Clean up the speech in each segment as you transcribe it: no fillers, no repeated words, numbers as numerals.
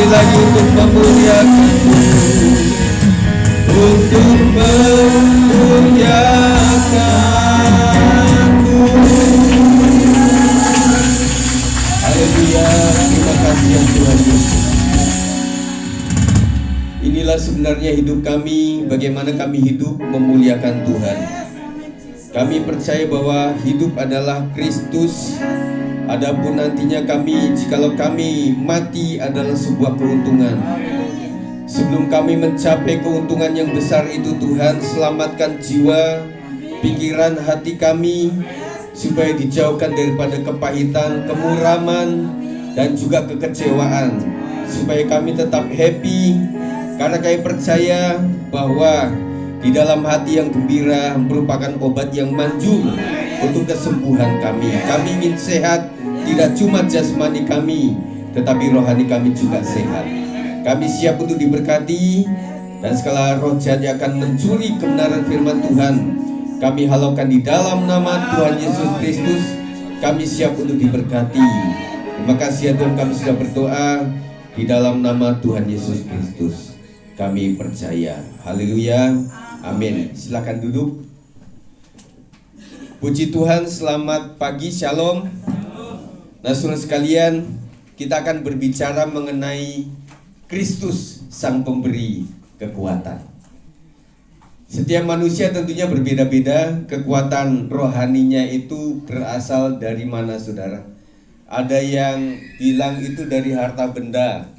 sekali lagi untuk memuliakan-Mu, untuk memuliakan-Mu. Haleluya, terima kasih ya Tuhan Yesus. Inilah sebenarnya hidup kami, bagaimana kami hidup memuliakan Tuhan. Kami percaya bahwa hidup adalah Kristus. Adapun nantinya kami, jikalau kami mati adalah sebuah keuntungan. Sebelum kami mencapai keuntungan yang besar itu, Tuhan selamatkan jiwa, pikiran, hati kami, supaya dijauhkan daripada kepahitan, kemuraman, dan juga kekecewaan, supaya kami tetap happy, karena kami percaya bahwa di dalam hati yang gembira merupakan obat yang manjur untuk kesembuhan kami. Kami ingin sehat, tidak cuma jasmani kami, tetapi rohani kami juga sehat. Kami siap untuk diberkati, dan segala roh jahat yang akan mencuri kebenaran firman Tuhan, kami halaukan di dalam nama Tuhan Yesus Kristus. Kami siap untuk diberkati. Terima kasih ya Tuhan, kami sudah berdoa di dalam nama Tuhan Yesus Kristus. Kami percaya. Haleluya. Amin. Silakan duduk. Puji Tuhan, selamat pagi, shalom. Nah, saudara sekalian, kita akan berbicara mengenai Kristus, Sang Pemberi kekuatan. Setiap manusia tentunya berbeda-beda. Kekuatan rohaninya itu berasal dari mana, saudara? Ada yang bilang itu dari harta benda.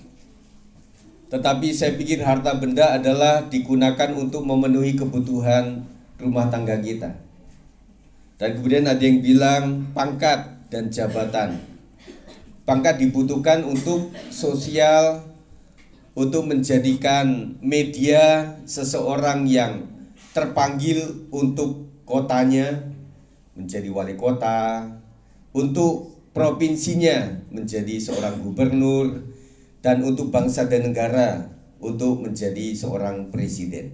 Tetapi saya pikir harta benda adalah digunakan untuk memenuhi kebutuhan rumah tangga kita. Dan kemudian ada yang bilang pangkat dan jabatan. Pangkat dibutuhkan untuk sosial, untuk menjadikan media seseorang yang terpanggil untuk kotanya menjadi wali kota, untuk provinsinya menjadi seorang gubernur, dan untuk bangsa dan negara untuk menjadi seorang presiden.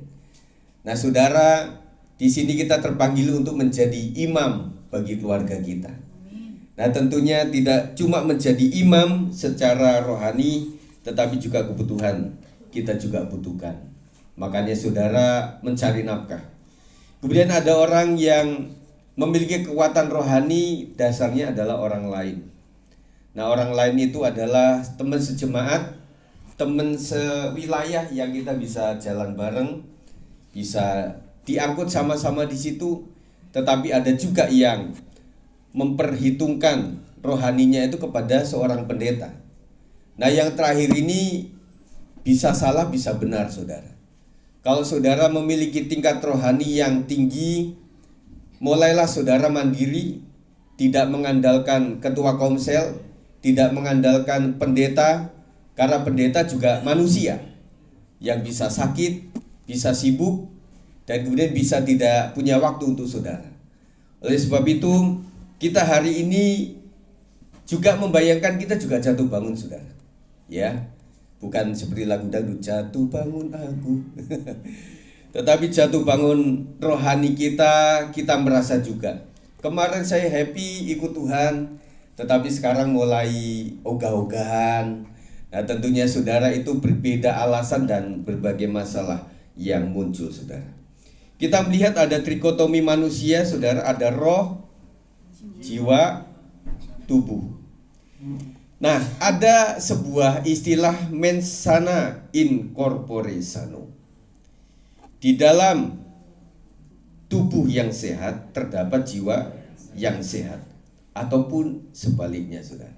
Nah, saudara, di sini kita terpanggil untuk menjadi imam bagi keluarga kita. Nah, tentunya tidak cuma menjadi imam secara rohani, tetapi juga kebutuhan kita juga butuhkan. Makanya saudara mencari nafkah. Kemudian ada orang yang memiliki kekuatan rohani, dasarnya adalah orang lain. Nah, orang lain itu adalah teman sejemaat, teman sewilayah yang kita bisa jalan bareng, bisa diangkut sama-sama di situ. Tetapi ada juga yang memperhitungkan rohaninya itu kepada seorang pendeta. Nah, yang terakhir ini bisa salah, bisa benar, saudara. Kalau saudara memiliki tingkat rohani yang tinggi, mulailah saudara mandiri, tidak mengandalkan ketua komsel, tidak mengandalkan pendeta, karena pendeta juga manusia yang bisa sakit, bisa sibuk, dan kemudian bisa tidak punya waktu untuk saudara. Oleh sebab itu, kita hari ini juga membayangkan kita juga jatuh bangun, saudara. Ya, bukan seperti lagu dangdut, jatuh bangun aku. Tetapi jatuh bangun rohani kita merasa juga. Kemarin saya happy ikut Tuhan, tetapi sekarang mulai ogah-ogahan. Nah, tentunya saudara itu berbeda alasan dan berbagai masalah yang muncul, saudara. Kita melihat ada trikotomi manusia, saudara. Ada roh, jiwa, tubuh. Nah, ada sebuah istilah mens sana in corpore sano. Di dalam tubuh yang sehat terdapat jiwa yang sehat, ataupun sebaliknya, saudara.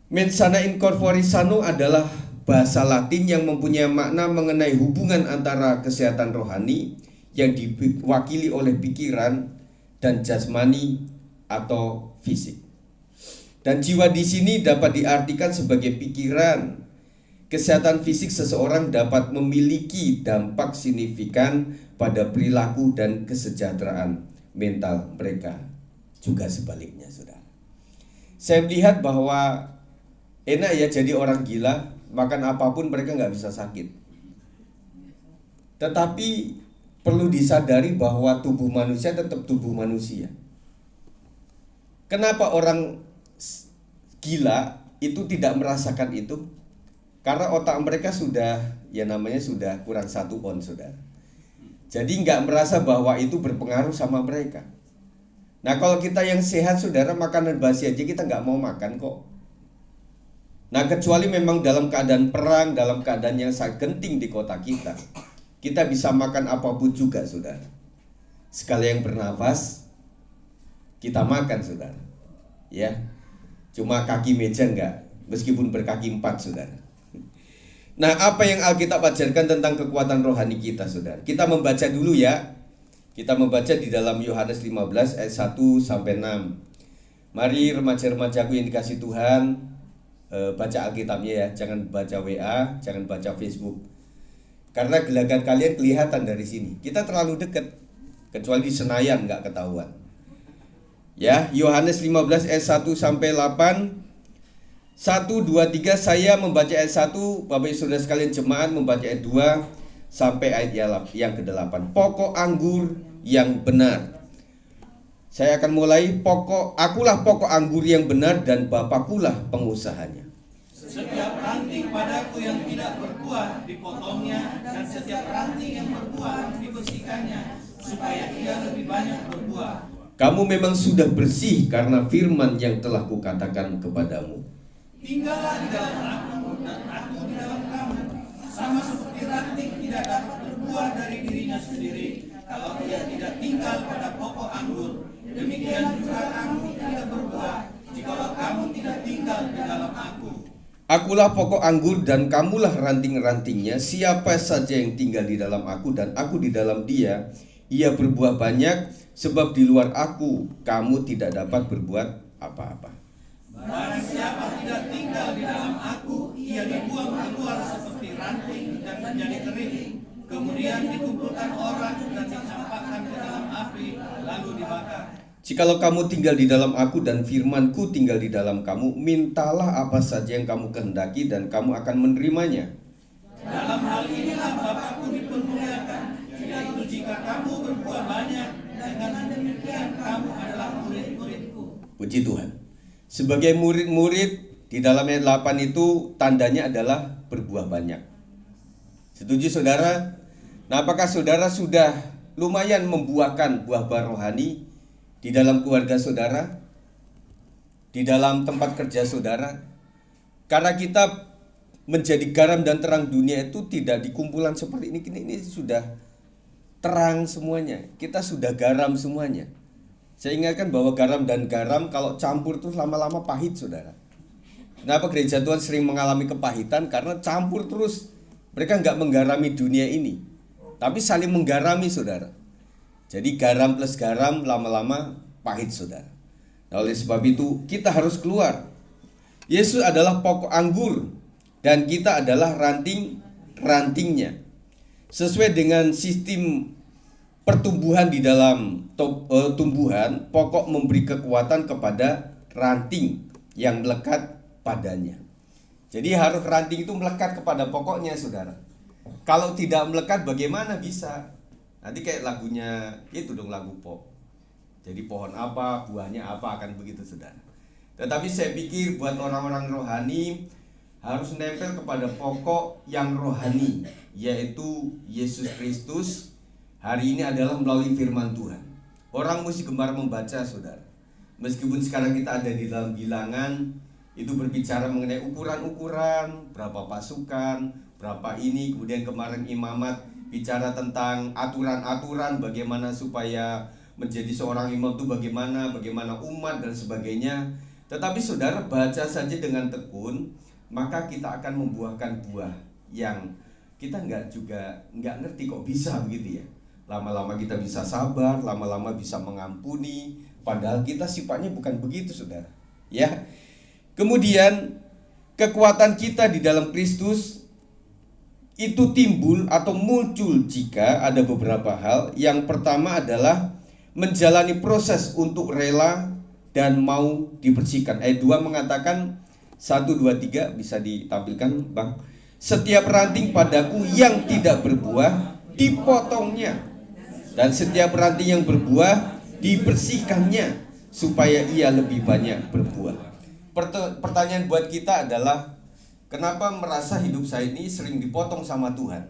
Mens sana in corpore sano adalah bahasa Latin yang mempunyai makna mengenai hubungan antara kesehatan rohani yang diwakili oleh pikiran dan jasmani atau fisik. Dan jiwa di sini dapat diartikan sebagai pikiran. Kesehatan fisik seseorang dapat memiliki dampak signifikan pada perilaku dan kesejahteraan mental mereka. Juga sebaliknya, saudara. Saya melihat bahwa enak ya jadi orang gila, makan apapun mereka nggak bisa sakit. Tetapi perlu disadari bahwa tubuh manusia tetap tubuh manusia. Kenapa orang gila itu tidak merasakan itu? Karena otak mereka sudah, ya namanya sudah kurang 1 on, saudara. Jadi nggak merasa bahwa itu berpengaruh sama mereka. Nah kalau kita yang sehat, saudara, makanan basi aja kita nggak mau makan kok. Nah kecuali memang dalam keadaan perang, dalam keadaan yang sangat genting di kota kita bisa makan apapun juga, saudara. Sekali yang bernafas, kita makan, saudara. Ya, cuma kaki meja enggak, meskipun berkaki 4, saudara. Nah, apa yang Alkitab ajarkan tentang kekuatan rohani kita, saudara? Kita membaca dulu ya. Kita membaca di dalam Yohanes 15 ayat 1 sampai 6. Mari remaja-remajaku yang dikasih Tuhan, baca Alkitabnya ya. Jangan baca WA, jangan baca Facebook. Karena gelagat kalian kelihatan dari sini. Kita terlalu dekat. Kecuali di Senayan nggak ketahuan. Ya, Yohanes 15 ayat 1 sampai 8. 1, 2, 3 saya membaca ayat 1, Bapak Ibu Saudara sekalian jemaat membaca ayat 2 sampai ayat yang ke-8. Pokok anggur yang benar. Saya akan mulai. Akulah pokok anggur yang benar dan Bapakkulah pengusahanya. Setiap ranting padaku yang tidak berbuah dipotongnya, dan setiap ranting yang berbuah dibersihkannya, supaya ia lebih banyak berbuah. Kamu memang sudah bersih karena firman yang telah kukatakan kepadamu. Tinggallah di dalam aku dan aku di dalam kamu. Sama seperti ranting tidak dapat berbuah dari dirinya sendiri kalau ia tidak tinggal pada pokok anggur. Demikian juga kamu tidak berbuah jikalau kamu tidak tinggal di dalam aku. Akulah pokok anggur dan kamulah ranting-rantingnya. Siapa saja yang tinggal di dalam aku dan aku di dalam dia, ia berbuah banyak, sebab di luar aku kamu tidak dapat berbuat apa-apa. Barang siapa tidak tinggal di dalam aku, ia dibuang keluar seperti ranting dan menjadi kering. Kemudian dikumpulkan orang dan dicampakkan ke dalam api, lalu dibakar. Jikalau kamu tinggal di dalam aku dan firmanku tinggal di dalam kamu, mintalah apa saja yang kamu kehendaki dan kamu akan menerimanya. Dalam hal inilah Bapakku dipermuliakan, yaitu jika kamu berbuah banyak, dengan demikian kamu adalah murid-muridku. Puji Tuhan. Sebagai murid-murid di dalam ayat 8 itu tandanya adalah berbuah banyak. Setuju saudara? Nah, apakah saudara sudah lumayan membuahkan buah-buah rohani di dalam keluarga saudara? Di dalam tempat kerja saudara? Karena kita menjadi garam dan terang dunia itu tidak di kumpulan seperti ini. Ini sudah terang semuanya. Kita sudah garam semuanya. Saya ingatkan bahwa garam dan garam kalau campur terus lama-lama pahit, saudara. Kenapa gereja Tuhan sering mengalami kepahitan? Karena campur terus. Mereka nggak menggarami dunia ini, tapi saling menggarami, saudara. Jadi garam plus garam lama-lama pahit, saudara. Nah, oleh sebab itu kita harus keluar. Yesus adalah pokok anggur dan kita adalah ranting-rantingnya. Sesuai dengan sistem pertumbuhan di dalam tumbuhan, pokok memberi kekuatan kepada ranting yang melekat padanya. Jadi harus ranting itu melekat kepada pokoknya, saudara. Kalau tidak melekat bagaimana bisa? Nanti kayak lagunya itu dong, lagu pop. Jadi pohon apa, buahnya apa, akan begitu, saudara. Tetapi saya pikir buat orang-orang rohani harus nempel kepada pokok yang rohani, yaitu Yesus Kristus. Hari ini adalah melalui firman Tuhan. Orang mesti gemar membaca, saudara. Meskipun sekarang kita ada di dalam bilangan, itu berbicara mengenai ukuran-ukuran, berapa pasukan, berapa ini. Kemudian kemarin imamat bicara tentang aturan-aturan bagaimana supaya menjadi seorang imam itu bagaimana umat dan sebagainya. Tetapi saudara baca saja dengan tekun, maka kita akan membuahkan buah yang kita nggak ngerti kok bisa begitu ya. Lama-lama kita bisa sabar, lama-lama bisa mengampuni, padahal kita sifatnya bukan begitu, saudara. Ya. Kemudian kekuatan kita di dalam Kristus itu timbul atau muncul jika ada beberapa hal. Yang pertama adalah menjalani proses untuk rela dan mau dibersihkan. Ayat 2 mengatakan 1, 2, 3 bisa ditampilkan, Bang. Setiap ranting padaku yang tidak berbuah dipotongnya, dan setiap ranting yang berbuah dibersihkannya supaya ia lebih banyak berbuah. Pertanyaan buat kita adalah, kenapa merasa hidup saya ini sering dipotong sama Tuhan?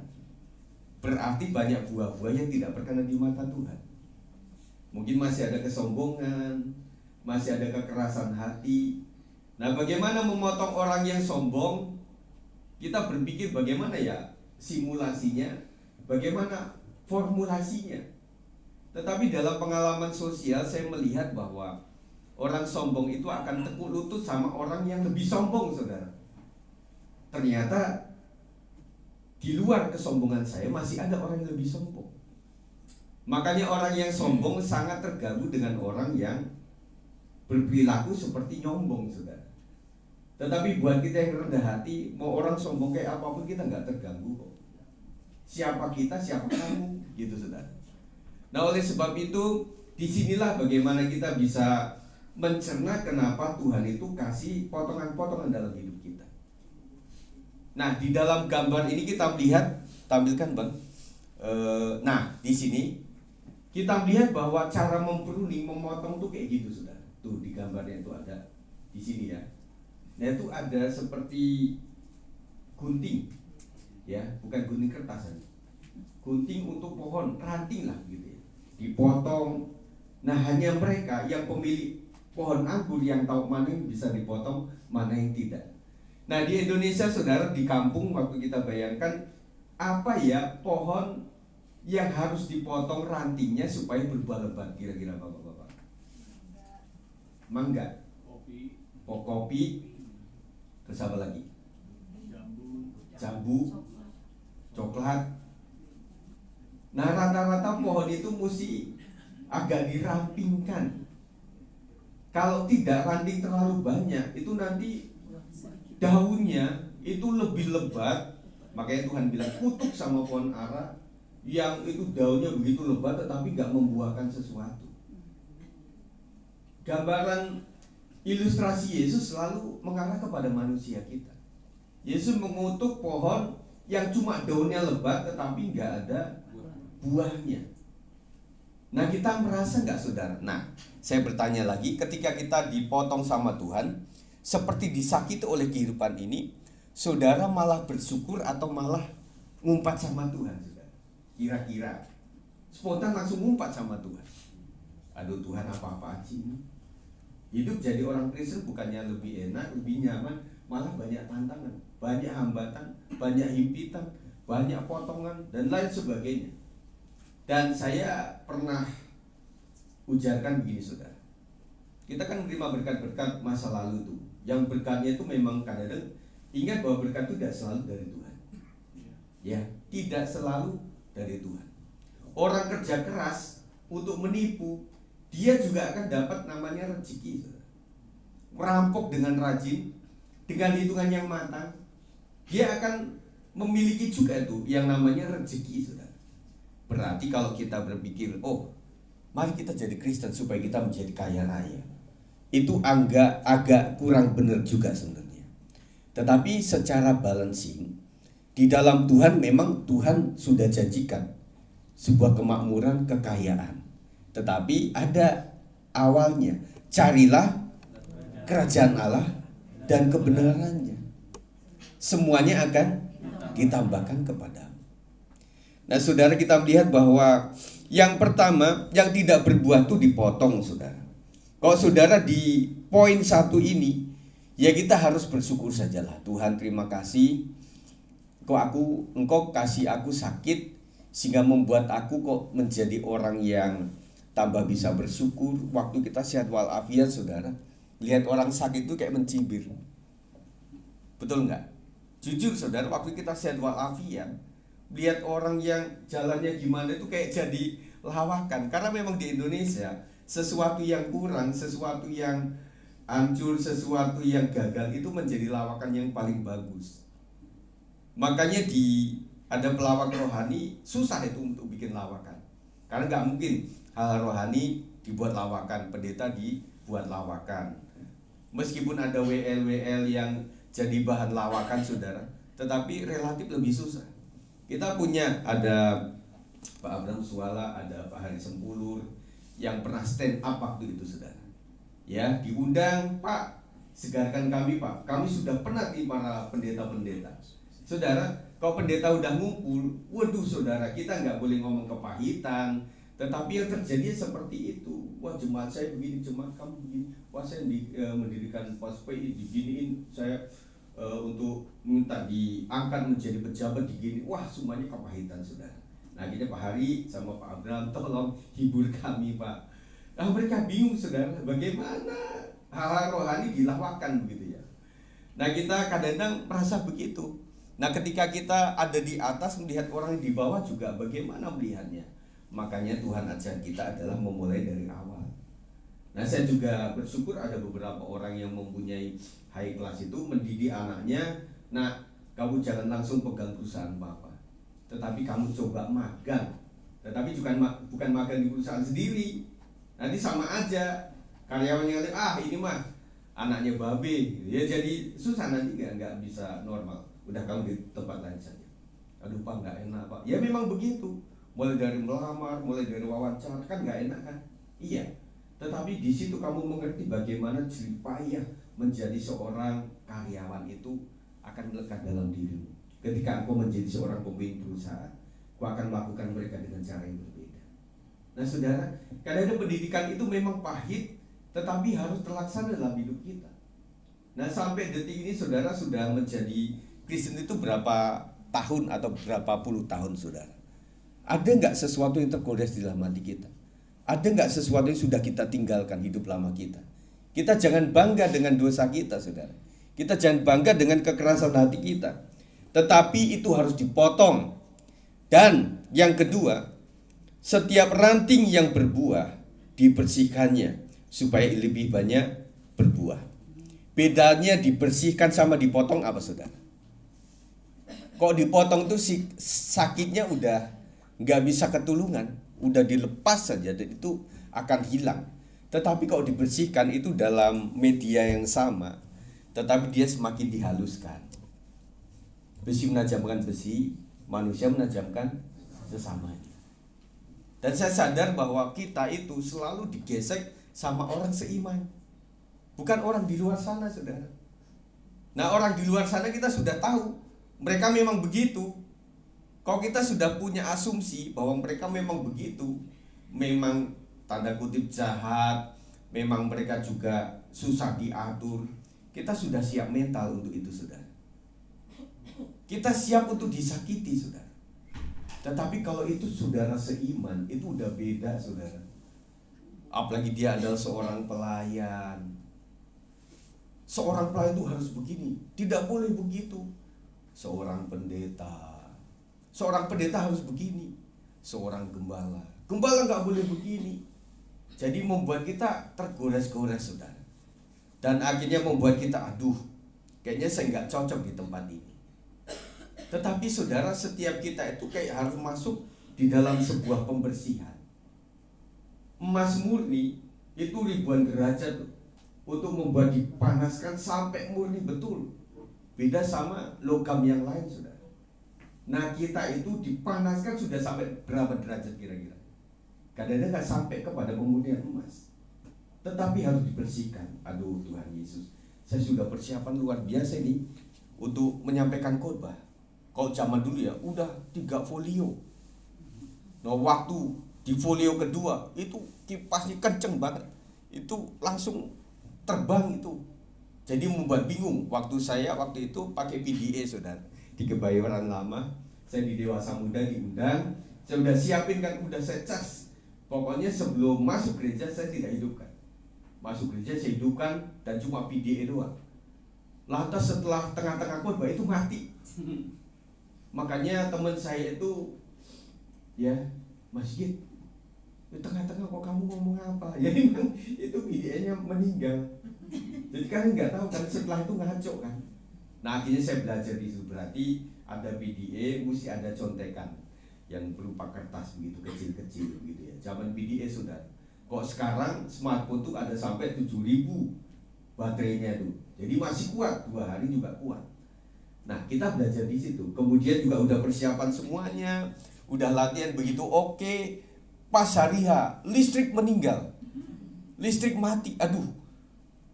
Berarti banyak buah-buah yang tidak berkenan di mata Tuhan. Mungkin masih ada kesombongan, masih ada kekerasan hati. Nah, bagaimana memotong orang yang sombong? Kita berpikir bagaimana ya simulasinya, bagaimana formulasinya. Tetapi dalam pengalaman sosial saya melihat bahwa orang sombong itu akan tekuk lutut sama orang yang lebih sombong, saudara. Ternyata di luar kesombongan saya masih ada orang yang lebih sombong. Makanya orang yang sombong sangat terganggu dengan orang yang berperilaku seperti nyombong, saudara. Tetapi buat kita yang rendah hati, mau orang sombong kayak apapun kita nggak terganggu kok. Siapa kita, siapa kamu, gitu, saudara. Nah, oleh sebab itu, disinilah bagaimana kita bisa mencerna kenapa Tuhan itu kasih potongan-potongan dalam hidup kita. Nah, di dalam gambar ini kita melihat, tampilkan Bang. Nah, di sini kita melihat bahwa cara mempruning, memotong tuh kayak gitu, saudara. Tuh di gambarnya itu ada di sini ya. Nah, itu ada seperti gunting, ya, bukan gunting kertas, gunting untuk pohon, ranting lah gitu ya. Dipotong. Nah, hanya mereka yang pemilik pohon anggur yang tahu mana yang bisa dipotong, mana yang tidak. Nah, di Indonesia, saudara, di kampung waktu kita bayangkan apa ya pohon yang harus dipotong rantingnya supaya berbuah lebat, kira-kira bapak-bapak? Mangga, kopi, terus apa lagi? Jambu, coklat. Nah, rata-rata pohon itu mesti agak dirampingkan. Kalau tidak ranting terlalu banyak, itu nanti daunnya itu lebih lebat. Makanya Tuhan bilang kutuk sama pohon ara yang itu daunnya begitu lebat tetapi gak membuahkan sesuatu. Gambaran ilustrasi Yesus selalu mengarah kepada manusia kita. Yesus mengutuk pohon yang cuma daunnya lebat tetapi gak ada buahnya. Nah, kita merasa nggak, saudara? Nah, saya bertanya lagi, ketika kita dipotong sama Tuhan, seperti disakiti oleh kehidupan ini, saudara malah bersyukur atau malah ngumpat sama Tuhan, saudara? Kira-kira spontan langsung ngumpat sama Tuhan. Aduh Tuhan, apa-apaan sih ini? Hidup jadi orang Kristen bukannya lebih enak, lebih nyaman, malah banyak tantangan, banyak hambatan, banyak himpitan, banyak potongan, dan lain sebagainya. Dan saya pernah ujarkan begini, saudara. Kita kan menerima berkat-berkat masa lalu tuh. Yang berkatnya itu memang kadang-kadang, ingat bahwa berkat itu tidak selalu dari Tuhan. Ya, tidak selalu dari Tuhan. Orang kerja keras untuk menipu, dia juga akan dapat namanya rezeki, saudara. Merampok dengan rajin, dengan hitungan yang matang, dia akan memiliki juga itu yang namanya rezeki, saudara. Berarti kalau kita berpikir, oh, mari kita jadi Kristen supaya kita menjadi kaya raya, itu agak kurang benar juga sebenarnya. Tetapi secara balancing, di dalam Tuhan memang Tuhan sudah janjikan sebuah kemakmuran, kekayaan. Tetapi ada awalnya, carilah kerajaan Allah dan kebenarannya. Semuanya akan ditambahkan kepadamu. Nah, saudara, kita melihat bahwa yang pertama, yang tidak berbuah itu dipotong, saudara. Kalau saudara di poin 1 ini, ya kita harus bersyukur sajalah. Tuhan, terima kasih. Engkau kasih aku sakit sehingga membuat aku kok menjadi orang yang tambah bisa bersyukur. Waktu kita sehat walafiat, saudara, lihat orang sakit itu kayak mencibir. Betul nggak? Jujur, saudara, waktu kita sehat walafiat, lihat orang yang jalannya gimana itu kayak jadi lawakan. Karena memang di Indonesia sesuatu yang kurang, sesuatu yang hancur, sesuatu yang gagal itu menjadi lawakan yang paling bagus. Makanya ada pelawak rohani susah itu untuk bikin lawakan. Karena nggak mungkin hal rohani dibuat lawakan, pendeta dibuat lawakan. Meskipun ada WL yang jadi bahan lawakan, saudara, tetapi relatif lebih susah. Kita ada Pak Abraham Suala, ada Pak Hari Sempulur yang pernah stand up waktu itu, saudara. Ya, diundang, Pak, segarkan kami Pak. Kami sudah penat nih para pendeta-pendeta. Saudara, kalau pendeta udah ngumpul, waduh saudara, kita nggak boleh ngomong kepahitan. Tetapi yang terjadi seperti itu. Wah, jemaat saya begini, jemaat kamu begini. Wah, saya mendirikan POSPI diginiin, saya untuk minta diangkat menjadi pejabat digini. Wah, semuanya kepahitan saudara. Nah, kita Pak Hari sama Pak Abraham, tolong hibur kami Pak. Nah, mereka bingung saudara, bagaimana hal-hal rohani dilawakan begitu ya. Nah, kita kadang-kadang merasa begitu. Nah, ketika kita ada di atas melihat orang di bawah juga bagaimana melihatnya. Makanya Tuhan ajar kita adalah memulai dari awal. Nah, saya juga bersyukur ada beberapa orang yang mempunyai high class itu mendidik anaknya. Nah, kamu jangan langsung pegang perusahaan Bapak, tetapi kamu coba magang. Tetapi bukan magang di perusahaan sendiri. Nanti sama aja karyawan yang lihat, ini mah anaknya babe, ya jadi susah nanti nggak bisa normal. Udah kamu di tempat lain saja. Aduh Pak, nggak enak Pak. Ya memang begitu. Mulai dari melamar, mulai dari wawancara kan nggak enak kan? Iya. Tetapi di situ kamu mengerti bagaimana jerih payah menjadi seorang karyawan itu akan melekat dalam dirimu. Ketika engkau menjadi seorang pemimpin perusahaan, kau akan melakukan mereka dengan cara yang berbeda. Nah saudara, kadang-kadang pendidikan itu memang pahit, tetapi harus terlaksana dalam hidup kita. Nah sampai detik ini saudara sudah menjadi Kristen itu berapa tahun atau berapa puluh tahun saudara? Ada nggak sesuatu yang tergores di dalam hati kita? Ada nggak sesuatu yang sudah kita tinggalkan hidup lama kita? Kita jangan bangga dengan dosa kita saudara. Kita jangan bangga dengan kekerasan hati kita. Tetapi itu harus dipotong. Dan yang kedua, setiap ranting yang berbuah dibersihkannya supaya lebih banyak berbuah. Bedanya dibersihkan sama dipotong apa saudara? Kok dipotong itu sakitnya udah nggak bisa ketulungan, udah dilepas saja dan itu akan hilang. Tetapi kalau dibersihkan itu dalam media yang sama, tetapi dia semakin dihaluskan. Besi menajamkan besi, manusia menajamkan sesamanya. Dan saya sadar bahwa kita itu selalu digesek sama orang seiman, bukan orang di luar sana saudara. Nah orang di luar sana kita sudah tahu, mereka memang begitu. Kalau kita sudah punya asumsi bahwa mereka memang begitu, memang tanda kutip jahat, memang mereka juga susah diatur, kita sudah siap mental untuk itu saudara. Kita siap untuk disakiti saudara. Tetapi kalau itu saudara seiman, itu udah beda saudara. Apalagi dia adalah seorang pelayan. Seorang pelayan itu harus begini, tidak boleh begitu. Seorang pendeta harus begini. Seorang gembala nggak boleh begini. Jadi membuat kita tergores-gores saudara. Dan akhirnya membuat kita kayaknya saya nggak cocok di tempat ini. Tetapi saudara, setiap kita itu kayak harus masuk di dalam sebuah pembersihan. Emas murni itu ribuan derajat untuk membuat dipanaskan sampai murni betul. Beda sama logam yang lain saudara. Nah kita itu dipanaskan sudah sampai berapa derajat kira-kira? Kadang-kadang nggak sampai kepada pemurnian emas, tetapi harus dibersihkan. Aduh Tuhan Yesus, saya sudah persiapan luar biasa nih untuk menyampaikan khotbah. Kalau zaman dulu ya udah 3 folio. Nah waktu di folio kedua itu kipasnya kenceng banget, itu langsung terbang itu. Jadi membuat bingung. Waktu itu pakai PDA saudara, di Kebayoran Lama, saya di Dewasa Muda diundang, saya udah siapin kan, udah saya cas. Pokoknya sebelum masuk gereja saya tidak hidupkan. Masuk gereja saya hidupkan dan cuma PDA doang. Lantas setelah tengah-tengah khotbah itu mati. Makanya teman saya itu, ya Mas Git, di tengah-tengah kok kamu ngomong apa? Ya memang itu PDA-nya meninggal. Jadi kan nggak tahu kan, setelah itu ngaco kan. Nah akhirnya saya belajar di situ, berarti ada PDA, mesti ada contekan yang berupa kertas begitu kecil-kecil gitu ya. Zaman PDA sudah. Kok sekarang smartphone tuh ada sampai 7.000 baterainya tuh. Jadi masih kuat, 2 hari juga kuat. Nah kita belajar di situ. Kemudian juga udah persiapan semuanya, udah latihan begitu oke. Pas hari H, listrik meninggal, listrik mati. Aduh,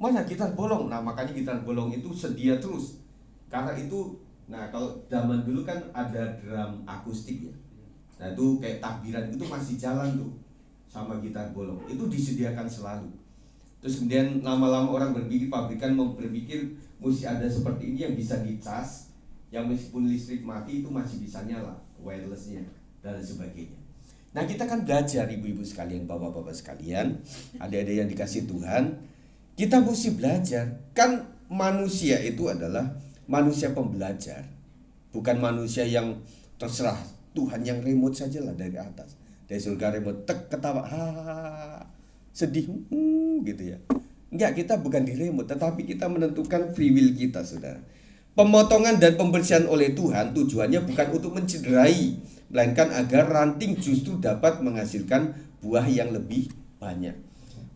mana gitar bolong. Nah makanya gitar bolong itu sedia terus. Karena itu, nah kalau zaman dulu kan ada drum akustik ya. Nah itu kayak takbiran itu masih jalan tuh sama gitar bolong. Itu disediakan selalu. Terus kemudian lama-lama orang berpikir, pabrikan mau berpikir mesti ada seperti ini yang bisa dicas, yang meskipun listrik mati itu masih bisa nyala, wirelessnya dan sebagainya. Nah kita kan belajar ibu-ibu sekalian, bapak-bapak sekalian, adik-adik yang dikasih Tuhan, kita mesti belajar. Kan manusia itu adalah manusia pembelajar, bukan manusia yang terserah Tuhan yang remote saja lah dari atas, dari surga remote, tek ketawa, ha sedih, gitu ya. Enggak, kita bukan di remote, tetapi kita menentukan free will kita, saudara. Pemotongan dan pembersihan oleh Tuhan tujuannya bukan untuk mencederai, melainkan agar ranting justru dapat menghasilkan buah yang lebih banyak.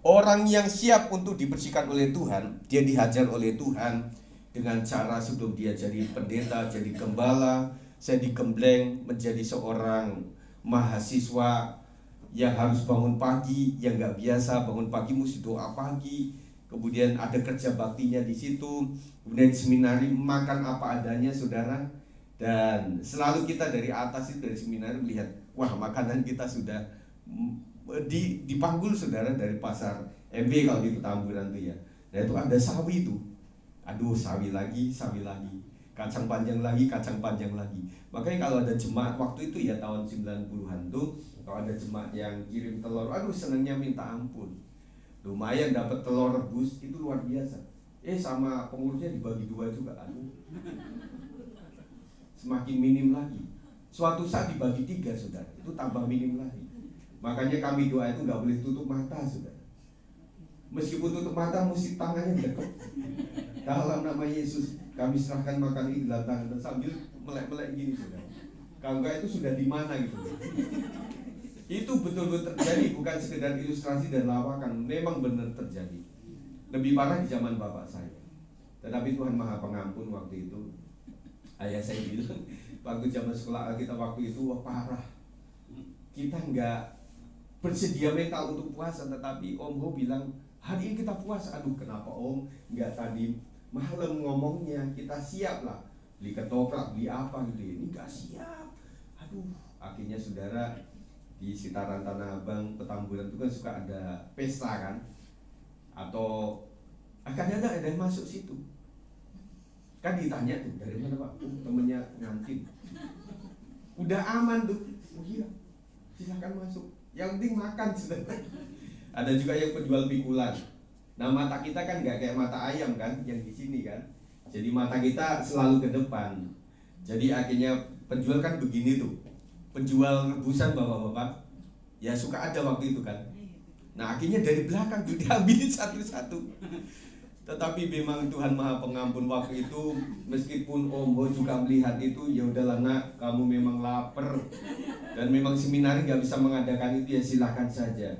Orang yang siap untuk dibersihkan oleh Tuhan, dia dihajar oleh Tuhan dengan cara sebelum dia jadi pendeta, jadi gembala, saya digembleng menjadi seorang mahasiswa yang harus bangun pagi, yang nggak biasa bangun pagi mesti doa pagi, kemudian ada kerja baktinya di situ, kemudian seminari makan apa adanya, saudara. Dan selalu kita dari atas itu, dari seminari melihat, wah makanan kita sudah dipanggul, saudara, dari pasar MB kalau di Petamburan tuh ya. Dan itu ada sawi itu, aduh sawi lagi, kacang panjang lagi. Makanya kalau ada jemaat waktu itu ya tahun 90-an tuh, kalau ada jemaat yang kirim telur, aduh senengnya minta ampun. Lumayan dapat telur rebus, itu luar biasa. Sama pengurusnya dibagi 2 juga, aduh. Semakin minim lagi. Suatu saat dibagi 3, saudara, itu tambah minim lagi. Makanya kami doa itu nggak boleh tutup mata, saudara. Meskipun tutup mata, mesti tangannya dekat. Dalam nama Yesus, kami serahkan makan ini dalam tangan, sambil melek-melek gini, saudara. Kalau enggak itu sudah di mana gitu. Itu betul-betul terjadi, bukan sekedar ilustrasi dan lawakan, memang benar terjadi. Lebih parah di zaman bapak saya. Tetapi Tuhan Maha Pengampun waktu itu. Ayah saya bilang, waktu zaman sekolah kita waktu itu, wah parah. Kita nggak bersedia mental untuk puasa, tetapi Om Ho bilang, hari ini kita puasa. Aduh kenapa Om? Nggak tadi malam ngomongnya, kita siap lah. Beli ketoprak, beli apa gitu ya. Ini nggak siap. Aduh, akhirnya saudara, di sekitaran Tanah Abang, Petamburan itu kan suka ada pesta kan, atau akan ada yang masuk situ. Kan ditanya tuh, dari mana Pak? Temennya ngantin. Udah aman tuh. Oh iya, silakan masuk. Yang penting makan, saudara. Ada juga yang penjual pikulan. Nah mata kita kan nggak kayak mata ayam kan, yang di sini kan. Jadi mata kita selalu ke depan. Jadi akhirnya penjual kan begini tuh. Penjual rebusan bapak-bapak ya suka ada waktu itu kan. Nah akhirnya dari belakang tuh diambil satu-satu. Tetapi memang Tuhan Maha Pengampun waktu itu, meskipun Om Ho juga melihat itu, ya udahlah nak, kamu memang lapar dan memang seminari nggak bisa mengadakan itu, ya silahkan saja.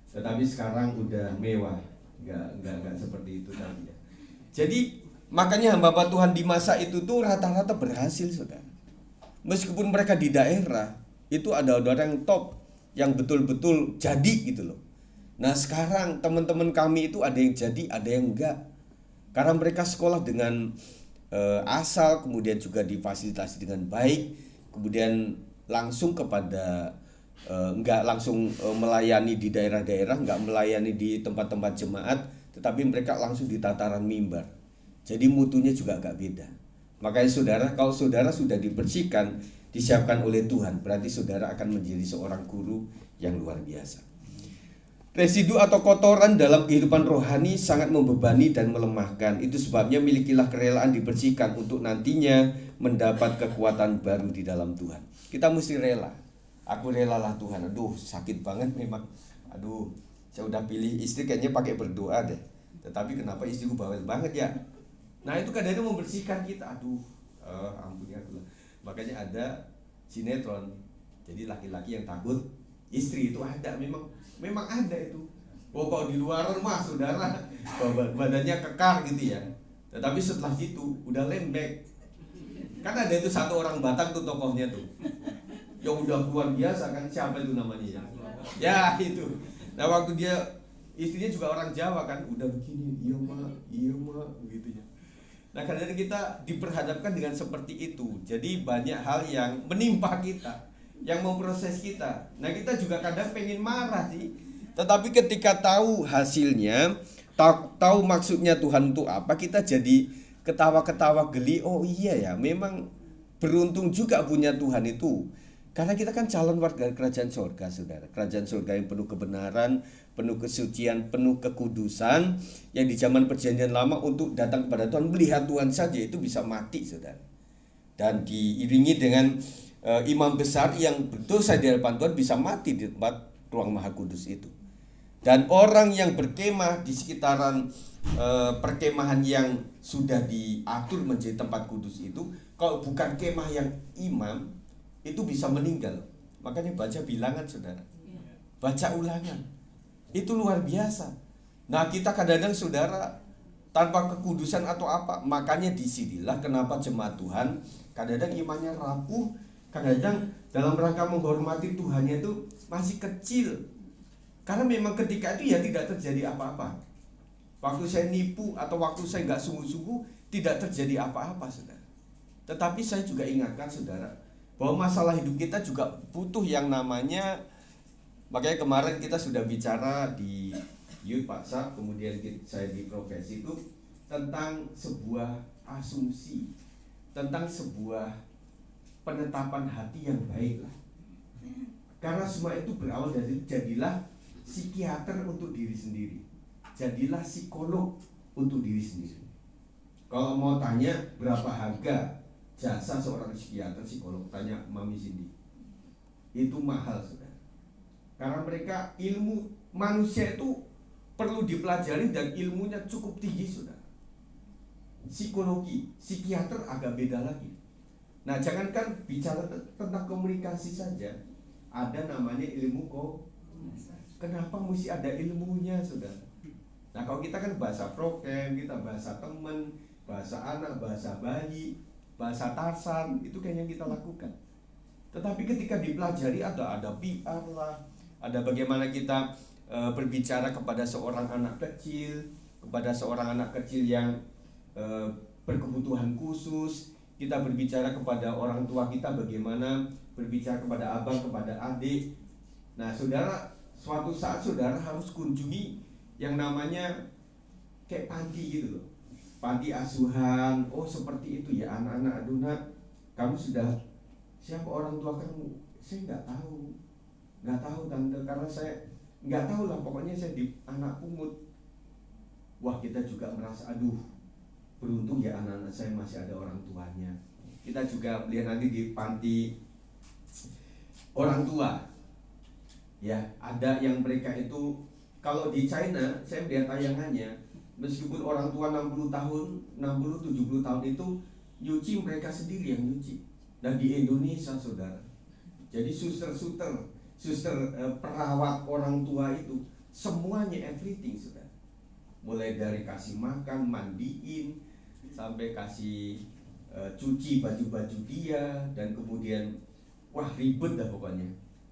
Tetapi sekarang udah mewah, nggak seperti itu tadi ya. Jadi makanya hamba Tuhan di masa itu tuh rata-rata berhasil, saudara. Meskipun mereka di daerah, itu ada orang yang top, yang betul-betul jadi gitu loh. Nah sekarang teman-teman kami itu ada yang jadi, ada yang enggak. Karena mereka sekolah dengan asal, kemudian juga difasilitasi dengan baik, kemudian langsung kepada enggak langsung melayani di daerah-daerah, enggak melayani di tempat-tempat jemaat, tetapi mereka langsung di tataran mimbar. Jadi mutunya juga agak beda. Makanya saudara, kalau saudara sudah dibersihkan, disiapkan oleh Tuhan, berarti saudara akan menjadi seorang guru yang luar biasa. Residu atau kotoran dalam kehidupan rohani sangat membebani dan melemahkan. Itu sebabnya milikilah kerelaan dibersihkan untuk nantinya mendapat kekuatan baru di dalam Tuhan. Kita mesti rela. Aku relalah Tuhan. Aduh sakit banget memang. Aduh saya udah pilih istri kayaknya pakai berdoa deh. Tetapi kenapa istriku bawel banget ya? Nah itu kadang-kadang membersihkan kita. Aduh ampuni aku lah. Makanya ada sinetron. Jadi laki-laki yang takut istri itu ada, memang ada itu. Kalau di luar rumah saudara badannya kekar gitu ya. Tetapi setelah itu udah lembek. Kan ada itu satu orang Batak tuh tokohnya tuh, yang udah luar biasa kan, siapa itu namanya ya? Ya itu. Nah waktu dia istrinya juga orang Jawa kan, udah begini, iya mak, begitu ya. Nah kadang-kadang kita diperhadapkan dengan seperti itu. Jadi banyak hal yang menimpa kita, yang memproses kita. Nah kita juga kadang pengen marah sih, tetapi ketika tahu hasilnya, tahu maksudnya Tuhan untuk apa, kita jadi ketawa-ketawa geli. Oh iya ya, memang beruntung juga punya Tuhan itu. Karena kita kan calon warga kerajaan surga, saudara. Kerajaan surga yang penuh kebenaran, penuh kesucian, penuh kekudusan. Yang di zaman perjanjian lama untuk datang kepada Tuhan, melihat Tuhan saja itu bisa mati, saudara. Dan diiringi dengan imam besar yang berdosa di hadapan Tuhan bisa mati di tempat ruang maha kudus itu. Dan orang yang berkemah di sekitaran perkemahan yang sudah diatur menjadi tempat kudus itu, kalau bukan kemah yang imam, itu bisa meninggal. Makanya baca bilangan, saudara, baca ulangan, itu luar biasa. Nah kita kadang-kadang, saudara, tanpa kekudusan atau apa, makanya disinilah kenapa jemaat Tuhan kadang-kadang imannya rapuh, kadang-kadang dalam rangka menghormati Tuhannya itu masih kecil. Karena memang ketika itu ya tidak terjadi apa-apa. Waktu saya nipu atau waktu saya nggak sungguh-sungguh, tidak terjadi apa-apa, saudara. Tetapi saya juga ingatkan, saudara, bahwa masalah hidup kita juga butuh yang namanya, makanya kemarin kita sudah bicara di Youth Paksa, kemudian saya di profesi itu tentang sebuah asumsi, tentang sebuah penetapan hati yang baik lah. Karena semua itu berawal dari jadilah psikiater untuk diri sendiri, jadilah psikolog untuk diri sendiri. Kalau mau tanya berapa harga jasa seorang psikiater, psikolog, tanya Mami Cindy. Itu mahal, saudara. Karena mereka ilmu manusia itu perlu dipelajari dan ilmunya cukup tinggi, saudara. Psikologi, psikiater agak beda lagi. Nah jangankan bicara tentang komunikasi saja, ada namanya ilmu kenapa mesti ada ilmunya, saudara? Nah kalau kita kan bahasa prokem, kita bahasa teman, bahasa anak, bahasa bayi, bahasa Tarsan, itu kayaknya kita lakukan. Tetapi ketika dipelajari ada PR lah, ada bagaimana kita berbicara kepada seorang anak kecil, kepada seorang anak kecil yang berkebutuhan khusus. Kita berbicara kepada orang tua kita, bagaimana berbicara kepada abang, kepada adik. Nah saudara, suatu saat saudara harus kunjungi yang namanya kayak panti gitu loh, panti asuhan. Oh seperti itu ya anak-anak. Aduh nak, kamu sudah, siapa orang tua kamu? Saya nggak tahu tante, karena saya nggak tahu lah, pokoknya saya di anak pungut. Wah kita juga merasa aduh beruntung ya anak-anak saya masih ada orang tuanya. Kita juga lihat nanti di panti orang tua ya, ada yang mereka itu, kalau di China saya melihat tayangannya, meskipun orang tua 60 tahun, 60-70 tahun itu nyuci mereka sendiri yang nyuci. Dan di Indonesia saudara, jadi suster perawat orang tua itu semuanya everything, saudara. Mulai dari kasih makan, mandiin, sampai kasih cuci baju-baju dia, dan kemudian wah ribet dah pokoknya.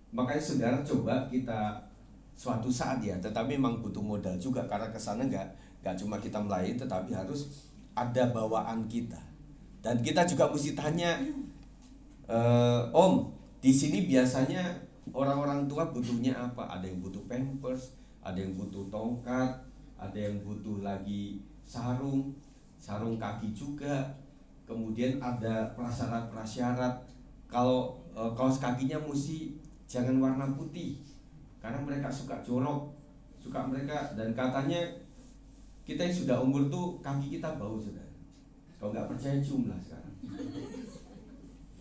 Makanya saudara coba kita suatu saat ya, tetapi memang butuh modal juga, karena kesana nggak cuma kita melayani, tetapi harus ada bawaan kita. Dan kita juga mesti tanya, Om, di sini biasanya orang-orang tua butuhnya apa? Ada yang butuh pampers, ada yang butuh tongkat, ada yang butuh lagi sarung kaki juga. Kemudian ada prasyarat. Kalau kaos kakinya mesti jangan warna putih, karena mereka suka jorok, suka mereka. Dan katanya kita yang sudah umur tuh kaki kita bau, saudara. Kalau nggak percaya cium lah sekarang.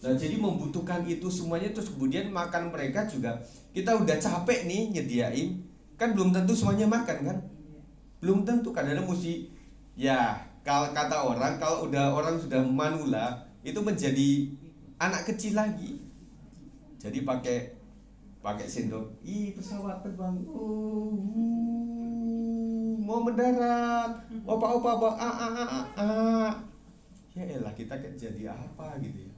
Nah jadi membutuhkan itu semuanya. Terus kemudian makan mereka juga, kita udah capek nih nyediain, kan belum tentu semuanya makan kan, belum tentu. Kadang-kadang mesti ya, kalau kata orang, kalau udah orang sudah manula itu menjadi anak kecil lagi. Jadi pakai sendok, pesawat terbang, mau mendarat, opa, ya elah kita jadi apa gitu ya.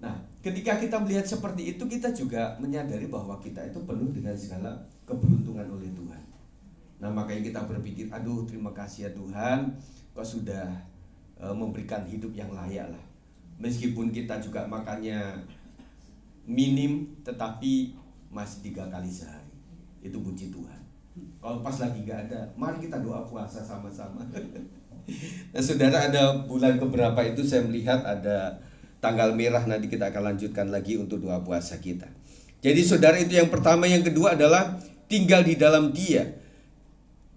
Nah ketika kita melihat seperti itu, kita juga menyadari bahwa kita itu penuh dengan segala keberuntungan oleh Tuhan. Nah makanya kita berpikir, aduh terima kasih ya Tuhan, Kau sudah memberikan hidup yang layak lah. Meskipun kita juga makannya minim, tetapi masih 3 kali sehari. Itu puji Tuhan. Kalau pas lagi gak ada, mari kita doa puasa sama-sama. Nah saudara, ada bulan keberapa itu saya melihat ada tanggal merah, nanti kita akan lanjutkan lagi untuk doa puasa kita. Jadi saudara, itu yang pertama. Yang kedua adalah tinggal di dalam Dia.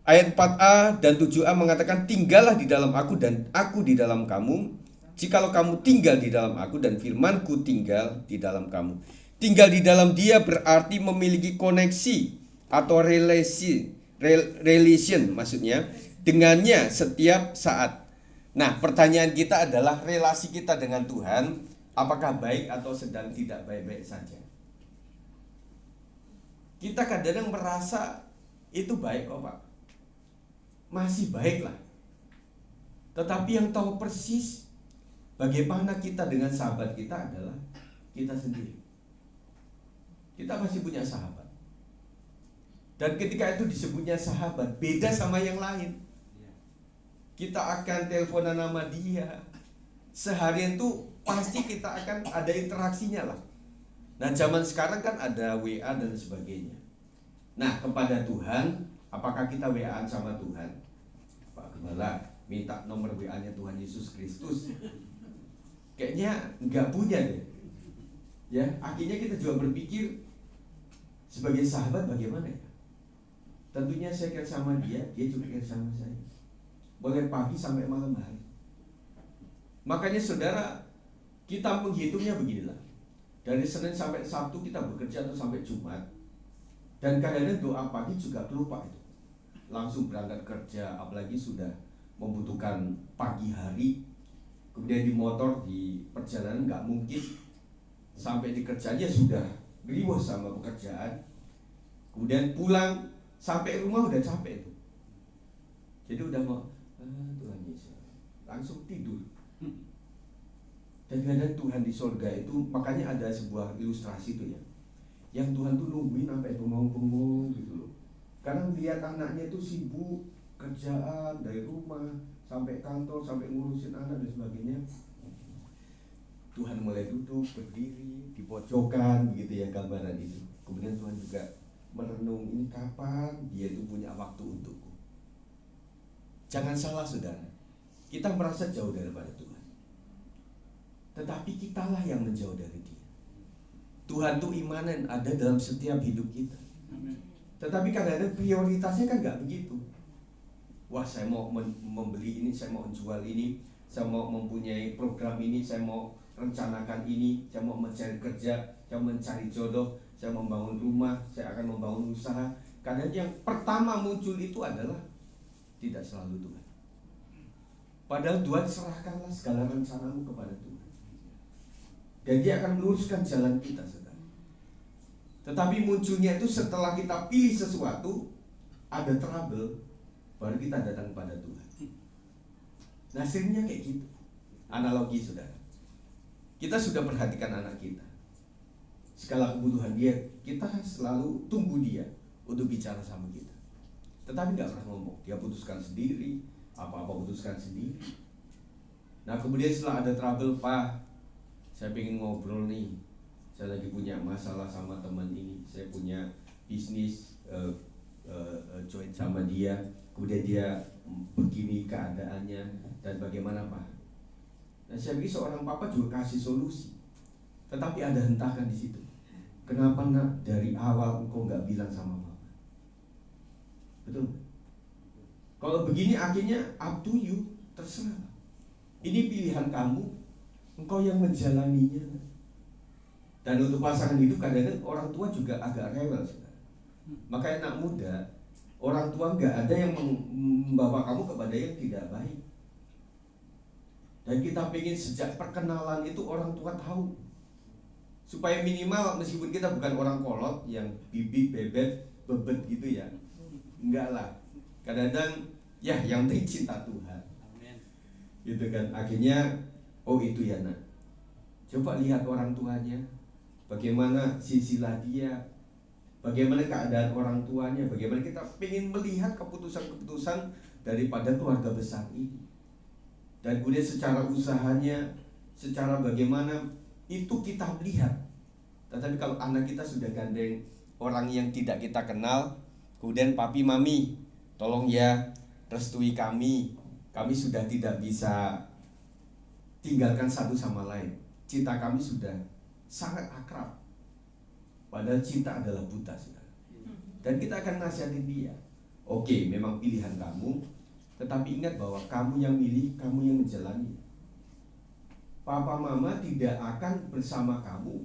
Ayat 4a dan 7a mengatakan, tinggallah di dalam aku dan aku di dalam kamu. Jikalau kamu tinggal di dalam aku dan firmanku tinggal di dalam kamu. Tinggal di dalam Dia berarti memiliki koneksi atau relation maksudnya dengannya setiap saat. Nah pertanyaan kita adalah, relasi kita dengan Tuhan apakah baik atau sedang tidak baik-baik saja? Kita kadang-kadang merasa itu baik kok Pak, masih baik lah. Tetapi yang tahu persis bagaimana kita dengan sahabat kita adalah kita sendiri. Kita masih punya sahabat. Dan ketika itu disebutnya sahabat, beda sama yang lain. Kita akan teleponan nama dia. Seharian tuh pasti kita akan ada interaksinya lah. Nah zaman sekarang kan ada WA dan sebagainya. Nah kepada Tuhan, apakah kita WA-an sama Tuhan? Pak Gembala minta nomor WA-nya Tuhan Yesus Kristus. Kayaknya nggak punya deh. Ya, akhirnya kita juga berpikir sebagai sahabat bagaimana ya? Tentunya saya care sama dia, dia juga care sama saya. Boleh pagi sampai malam hari. Makanya saudara, kita menghitungnya beginilah. Dari Senin sampai Sabtu kita bekerja atau sampai Jumat. Dan kadang-kadang doa pagi juga kelupa itu. Langsung berangkat kerja, apalagi sudah membutuhkan pagi hari. Kemudian di motor, di perjalanan nggak mungkin sampai di kerjanya sudah riwah sama pekerjaan. Kemudian pulang, sampai rumah udah capek tuh. Jadi udah mau Tuhan Yesus, langsung tidur. Dan kadang Tuhan di surga itu, makanya ada sebuah ilustrasi tuh ya, yang Tuhan tuh nungguin sampai bengong-bengong gitu loh. Karena lihat anaknya tuh sibuk kerjaan dari rumah sampai kantor, sampai ngurusin anak dan sebagainya. Tuhan mulai duduk, berdiri di pojokan begitu ya, gambaran itu. Kemudian Tuhan juga merenung, ini kapan dia itu punya waktu untukku. Jangan salah saudara, kita merasa jauh daripada Tuhan, tetapi kitalah yang menjauh dari Dia. Tuhan tuh imanen ada dalam setiap hidup kita. Tetapi kadang-kadang prioritasnya kan gak begitu. Wah saya mau membeli ini, saya mau menjual ini, saya mau mempunyai program ini, saya mau rencanakan ini, saya mau mencari kerja, saya mau mencari jodoh, saya membangun rumah, saya akan membangun usaha. Kadang yang pertama muncul itu adalah tidak selalu Tuhan. Padahal Tuhan, serahkanlah segala rencanamu kepada Tuhan, dan Dia akan meluruskan jalan kita, saudara. Tetapi munculnya itu setelah kita pilih sesuatu, ada trouble, baru kita datang kepada Tuhan. Nah seringnya kayak gitu. Analogi saudara, kita sudah perhatikan anak kita, segala kebutuhan dia, kita selalu tunggu dia untuk bicara sama kita. Tetapi gak pernah ngomong, dia putuskan sendiri, apa-apa putuskan sendiri. Nah kemudian setelah ada trouble, Pak, saya pengen ngobrol nih, saya lagi punya masalah sama teman ini, saya punya bisnis join sama dia, kemudian dia begini keadaannya dan bagaimana Pak. Dan saya pikir seorang papa juga kasih solusi, tetapi ada hentakan di situ. Kenapa nak dari awal engkau nggak bilang sama papa? Betul? Kalau begini akhirnya up to you, terserah. Ini pilihan kamu, engkau yang menjalaninya. Dan untuk pasangan hidup kadang-kadang orang tua juga agak rewel, saudara. Makanya anak muda, orang tua nggak ada yang membawa kamu kepada yang tidak baik. Dan kita pengen sejak perkenalan itu orang tua tahu, supaya minimal meskipun kita bukan orang kolot yang bibit, bebet, bebet gitu ya, enggak lah. Kadang-kadang ya yang penting cinta Tuhan. Amen. Gitu kan. Akhirnya oh itu ya nak, coba lihat orang tuanya, bagaimana silsilah dia, bagaimana keadaan orang tuanya, bagaimana kita ingin melihat keputusan-keputusan daripada keluarga besar ini. Dan kemudian secara usahanya, secara bagaimana itu kita melihat. Tetapi kalau anak kita sudah gandeng orang yang tidak kita kenal, kemudian papi mami, tolong ya restui kami sudah tidak bisa tinggalkan satu sama lain. Cinta kami sudah sangat akrab. Padahal cinta adalah buta, saudara. Dan kita akan nasihatin dia. Oke, memang pilihan kamu, tetapi ingat bahwa kamu yang milih, kamu yang menjalani. Papa mama tidak akan bersama kamu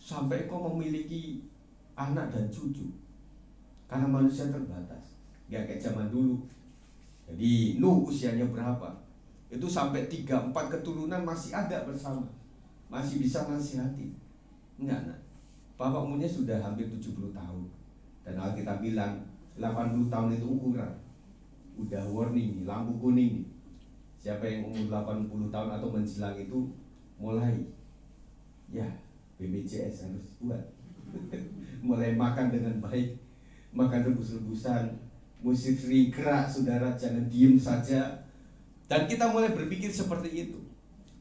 sampai kau memiliki anak dan cucu. Karena manusia terbatas. Gak kayak zaman dulu. Jadi Nuh usianya berapa? Itu sampai 3-4 keturunan masih ada bersama, masih bisa nasihati. Enggak, nak. Bapak umurnya sudah hampir 70 tahun. Dan Alkitab bilang 80 tahun itu ukuran. Udah warning, lampu kuning. Siapa yang umur 80 tahun atau menjelang itu mulai, ya BPJS harus buat. Mulai makan dengan baik, makan rebus-rebusan, musik gerak, saudara, jangan diem saja. Dan kita mulai berpikir seperti itu.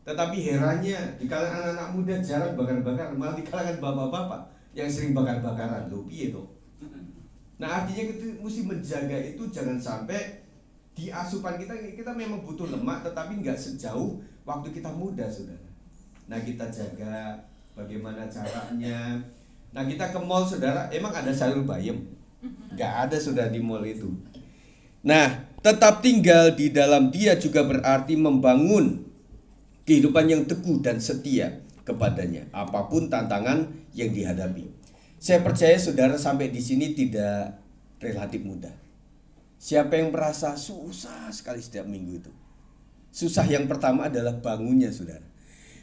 Tetapi herannya di kalangan anak-anak muda jarang bakar-bakaran, malah di kalangan bapak-bapak yang sering bakar-bakaran. Loh, piye toh? Nah, artinya kita mesti menjaga itu, jangan sampai di asupan kita memang butuh lemak, tetapi nggak sejauh waktu kita muda, saudara. Nah, kita jaga bagaimana caranya. Nah, kita ke mall, saudara, emang ada sayur bayam? Nggak ada, sudah di mall itu. Nah, tetap tinggal di dalam dia juga berarti membangun kehidupan yang teguh dan setia kepadanya, apapun tantangan yang dihadapi. Saya percaya saudara sampai di sini tidak relatif mudah. Siapa yang merasa susah sekali setiap minggu itu? Susah yang pertama adalah bangunnya, saudara.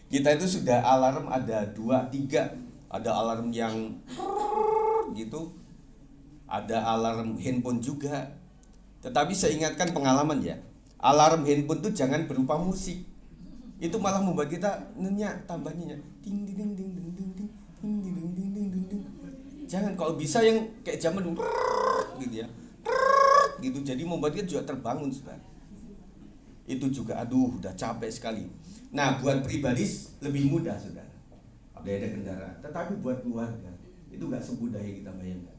Kita itu sudah alarm ada 2, 3. Ada alarm yang gitu, ada alarm handphone juga. Tetapi saya ingatkan pengalaman ya, alarm handphone itu jangan berupa musik. Itu malah membuat kita nyenyak, tambah nyenyak. Ding ding ding ding ding ding ding ding ding ding ding ding ding. Jangan, kalau bisa yang kayak zaman dulu gitu ya. Gitu, jadi membuat kita juga terbangun, saudara. Itu juga aduh udah capek sekali. Nah, buat pribadi lebih mudah, saudara. Ada kendaraan, tetapi buat keluarga itu gak semudah yang kita bayangkan.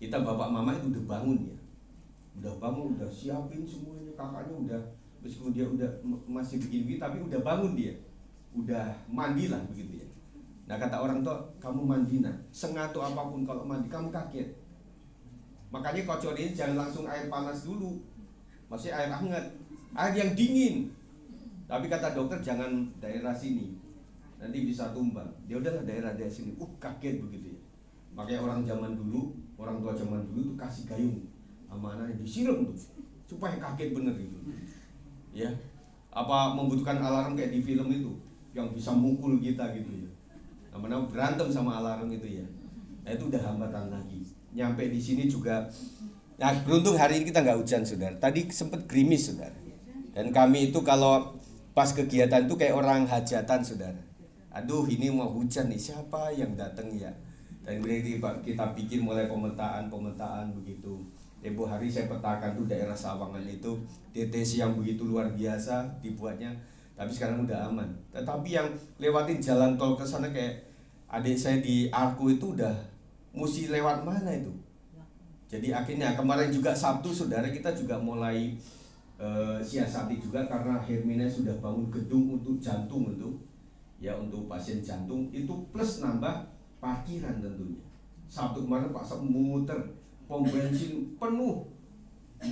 Kita bapak mama itu udah bangun ya, udah bangun, udah siapin semuanya, kakaknya udah, meskipun dia udah masih begini, tapi udah bangun dia, udah mandi lah begitu ya. Nah, kata orang tua, kamu mandi nak, sengato apapun kalau mandi kamu kaget. Makanya kocorin jangan langsung air panas dulu, masih air hangat, air yang dingin. Tapi kata dokter jangan daerah sini, nanti bisa tumbang. Ya udahlah daerah sini. Kaget begitu ya. Makanya orang zaman dulu, orang tua zaman dulu tuh kasih gayung sama anaknya disiram tuh supaya kaget bener gitu. Ya. Apa membutuhkan alarm kayak di film itu yang bisa mukul kita gitu ya. Nama-nama berantem sama alarm itu ya. Nah, itu udah hambatan lagi. Nyampe di sini juga. Nah, beruntung hari ini kita nggak hujan, saudara. Tadi sempet gerimis, saudara. Dan kami itu kalau pas kegiatan itu kayak orang hajatan, saudara. Aduh, ini mau hujan nih, siapa yang datang ya? Dan kemudian kita pikir mulai pemetaan begitu. Tempo hari saya petakan tuh daerah Sawangan itu DTC yang begitu luar biasa dibuatnya, tapi sekarang udah aman. Tetapi yang lewatin jalan tol ke sana kayak adik saya di Arku itu udah mesti lewat mana itu. Jadi akhirnya kemarin juga Sabtu, saudara, kita juga mulai siasati juga karena Hermina sudah bangun gedung untuk jantung untuk pasien jantung itu plus nambah parkiran tentunya. Sabtu kemarin Pak Sab muter, pom bensin penuh,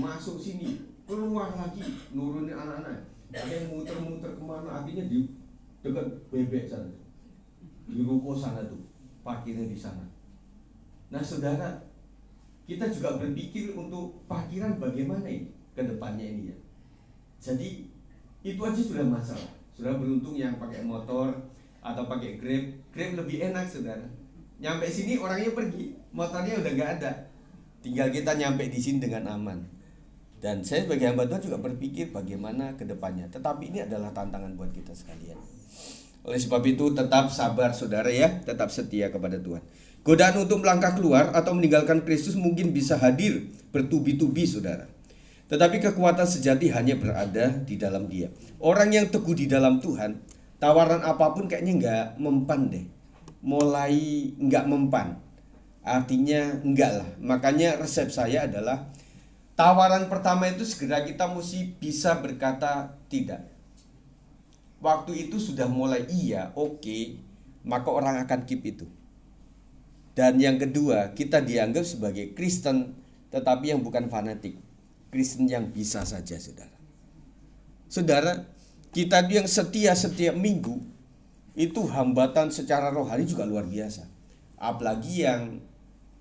masuk sini, keluar lagi, nurunin anak-anak. Ada yang muter-muter kemana, akhirnya di dekat bebek sana, di ruko sana tuh, parkirnya di sana. Nah, saudara, kita juga berpikir untuk parkiran bagaimana ini ke depannya ini ya. Jadi itu aja sudah masalah. Sudah beruntung yang pakai motor atau pakai Grab lebih enak, saudara. Nyampe sini orangnya pergi, motornya udah nggak ada. Tinggal kita nyampe di sini dengan aman. Dan saya sebagai hamba Tuhan juga berpikir bagaimana ke depannya. Tetapi ini adalah tantangan buat kita sekalian. Oleh sebab itu tetap sabar saudara ya, tetap setia kepada Tuhan. Godaan untuk melangkah keluar atau meninggalkan Kristus mungkin bisa hadir bertubi-tubi saudara. Tetapi kekuatan sejati hanya berada di dalam Dia. Orang yang teguh di dalam Tuhan, tawaran apapun kayaknya nggak mempan deh. Mulai nggak mempan. Artinya enggak lah. Makanya resep saya adalah tawaran pertama itu segera kita mesti bisa berkata tidak. Waktu itu sudah mulai iya, oke, maka orang akan keep itu. Dan yang kedua, kita dianggap sebagai Kristen, tetapi yang bukan fanatik. Kristen yang bisa saja, saudara. Saudara, kita yang setia setiap minggu, itu hambatan secara rohani juga luar biasa. Apalagi yang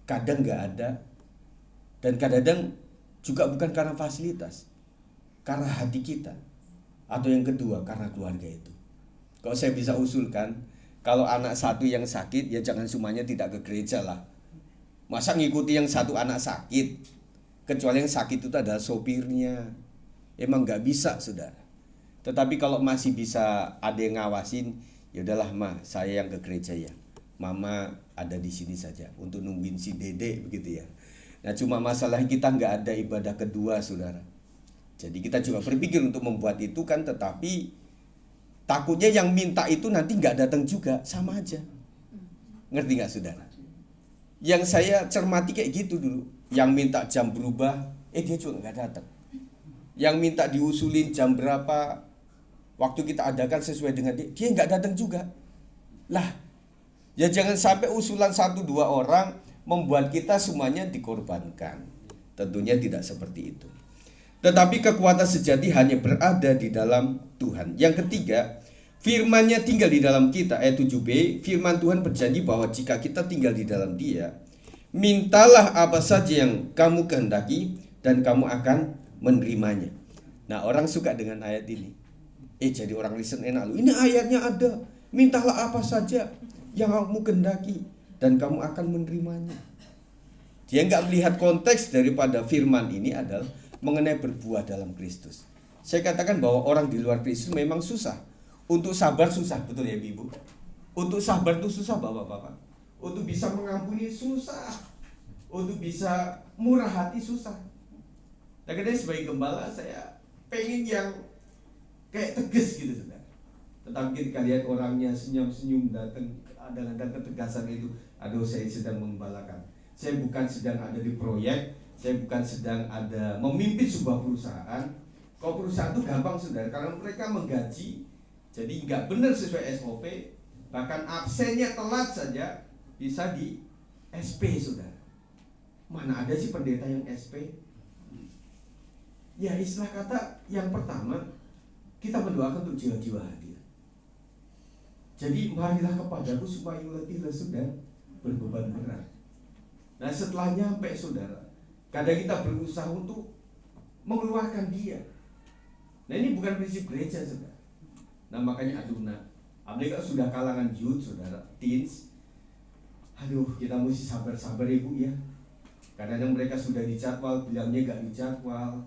kadang gak ada, dan kadang-kadang juga bukan karena fasilitas, karena hati kita. Atau yang kedua, karena keluarga itu. Kalau saya bisa usulkan, kalau anak satu yang sakit, ya jangan semuanya tidak ke gereja lah. Masa ngikuti yang satu anak sakit? Kecuali yang sakit itu adalah sopirnya. Emang gak bisa, saudara. Tetapi kalau masih bisa ada yang ngawasin, ya udahlah ma, saya yang ke gereja ya. Mama ada di sini saja untuk nungguin si Dede begitu ya. Nah cuma masalahnya kita nggak ada ibadah kedua, saudara. Jadi kita juga berpikir untuk membuat itu kan, tetapi takutnya yang minta itu nanti nggak datang juga, sama aja. Ngerti nggak saudara? Yang saya cermati kayak gitu dulu. Yang minta jam berubah, dia juga nggak datang. Yang minta diusulin jam berapa, waktu kita adakan sesuai dengan dia nggak datang juga. Lah, ya jangan sampai usulan 1-2 orang membuat kita semuanya dikorbankan. Tentunya tidak seperti itu. Tetapi kekuatan sejati hanya berada di dalam Tuhan. Yang ketiga, firman-Nya tinggal di dalam kita. Ayat 7b, firman Tuhan berjanji bahwa jika kita tinggal di dalam Dia, mintalah apa saja yang kamu kehendaki dan kamu akan menerimanya. Nah, orang suka dengan ayat ini. Jadi orang listen enak lu. Ini ayatnya ada. Mintalah apa saja yang kamu kehendaki dan kamu akan menerimanya. Dia nggak melihat konteks daripada firman ini adalah mengenai berbuah dalam Kristus. Saya katakan bahwa orang di luar Kristus memang susah. Untuk sabar susah, betul ya Ibu? Untuk sabar itu susah Bapak-bapak. Untuk bisa mengampuni susah. Untuk bisa murah hati susah. Nah, kadang sebagai gembala saya pengen yang kayak tegas gitu, saudara. Tetapi ketika lihat orangnya senyum-senyum datang dengan ketegasan itu, aduh saya sedang membalakan. Saya bukan sedang ada di proyek. Saya bukan sedang ada memimpin sebuah perusahaan. Kalau perusahaan itu gampang saudara, karena mereka menggaji, jadi nggak benar sesuai SOP, bahkan absennya telat saja bisa di SP saudara. Mana ada sih pendeta yang SP? Ya istilah kata yang pertama, kita mendoakan untuk jiwa-jiwa hadir. Jadi marilah kepadaku supaya letihlah sudah berbeban berat. Nah setelahnya sampai saudara, kadang kita berusaha untuk mengeluarkan dia. Nah ini bukan prinsip gereja saudara. Nah makanya apalagi kalau sudah kalangan youth saudara, teens, aduh kita mesti sabar-sabar ibu ya. Kadang-kadang mereka sudah dijadwal, bilangnya gak dijadwal.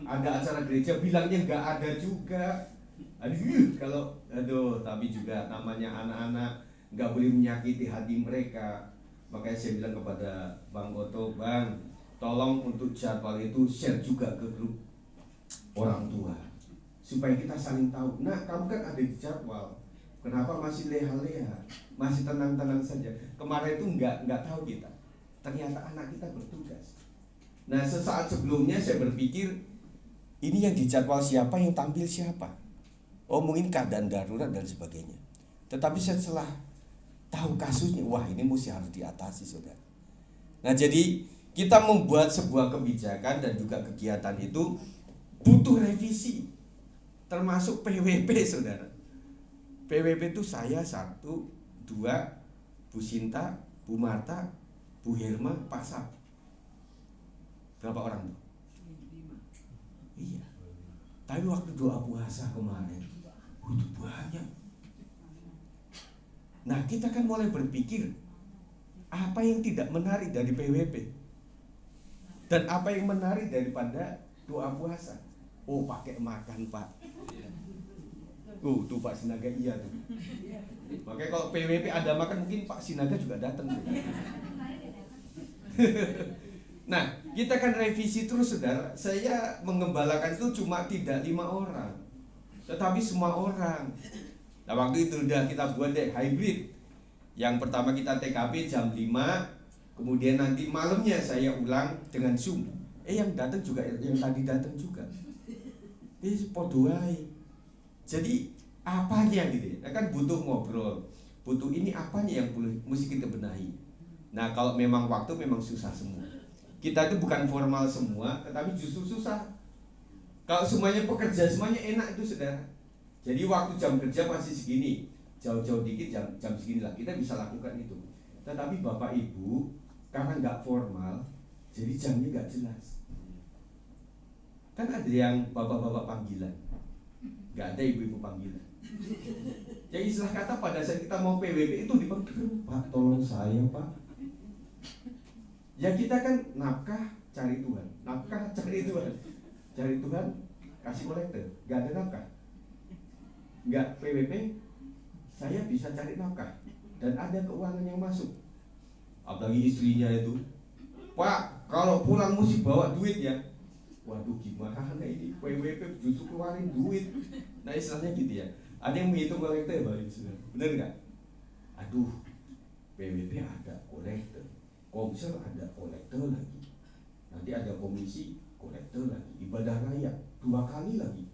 Ada acara gereja, bilangnya gak ada juga. Tapi juga namanya anak-anak gak boleh menyakiti hati mereka. Makanya saya bilang kepada Bang Oto, Bang, tolong untuk jadwal itu share juga ke grup orang tua supaya kita saling tahu. Nah kamu kan ada di jadwal, kenapa masih leha-leha, masih tenang-tenang saja? Kemarin itu nggak tahu kita, ternyata anak kita bertugas. Nah sesaat sebelumnya saya berpikir ini yang dijadwal siapa, yang tampil siapa. Oh mungkin keadaan darurat dan sebagainya. Tetapi setelah tahu kasusnya, wah ini mesti harus diatasi saudara. Nah jadi kita membuat sebuah kebijakan dan juga kegiatan itu butuh revisi, termasuk PWP saudara. PWP itu saya 1, 2, Bu Sinta, Bu Marta, Bu Herma, Pak Sab. Berapa orang tuh? 5. Iya. Tapi waktu doa puasa kemarin, itu banyak. Nah kita kan mulai berpikir apa yang tidak menarik dari PWP dan apa yang menarik daripada doa puasa. Oh pakai makan Pak. Tuh Pak Sinaga iya tuh. Makanya kalau PWP ada makan mungkin Pak Sinaga juga datang. Nah, kita kan revisi terus saudara. Saya mengembalakan itu cuma tidak 5 orang, tetapi semua orang. Nah waktu itu udah kita buat deh hybrid. Yang pertama kita TKP jam 5, kemudian nanti malamnya saya ulang dengan Zoom. Yang datang juga, yang tadi datang juga. Podo ae. Jadi apanya gitu ya? Kan butuh ngobrol, butuh ini apanya yang mesti kita benahi. Nah kalau memang waktu memang susah semua. Kita itu bukan formal semua, tetapi justru susah. Kalau semuanya pekerja, semuanya enak itu saudara. Jadi waktu jam kerja masih segini, jauh-jauh dikit jam segini lah, kita bisa lakukan itu. Tetapi Bapak Ibu, karena nggak formal, jadi jamnya nggak jelas. Kan ada yang bapak-bapak panggilan, nggak ada ibu-ibu panggilan. Jadi istilah kata pada saat kita mau PWP itu dipanggil, Pak tolong saya Pak. Ya kita kan nafkah cari Tuhan, nafkah cari Tuhan, cari Tuhan kasih kolektor, nggak ada nafkah, nggak PWP, saya bisa cari nafkah dan ada keuangan yang masuk. Apalagi istrinya itu, Pak kalau pulang mesti bawa duit ya. Waduh gimana ini PWP justru keluarin duit. Nah istilahnya gitu ya. Ada yang menghitung kolektor Bapak Ibu Saudara, bener nggak? Aduh PWP ada kolektor, Komsel ada kolektor lagi, nanti ada komisi kolektor lagi, ibadah raya 2 kali lagi.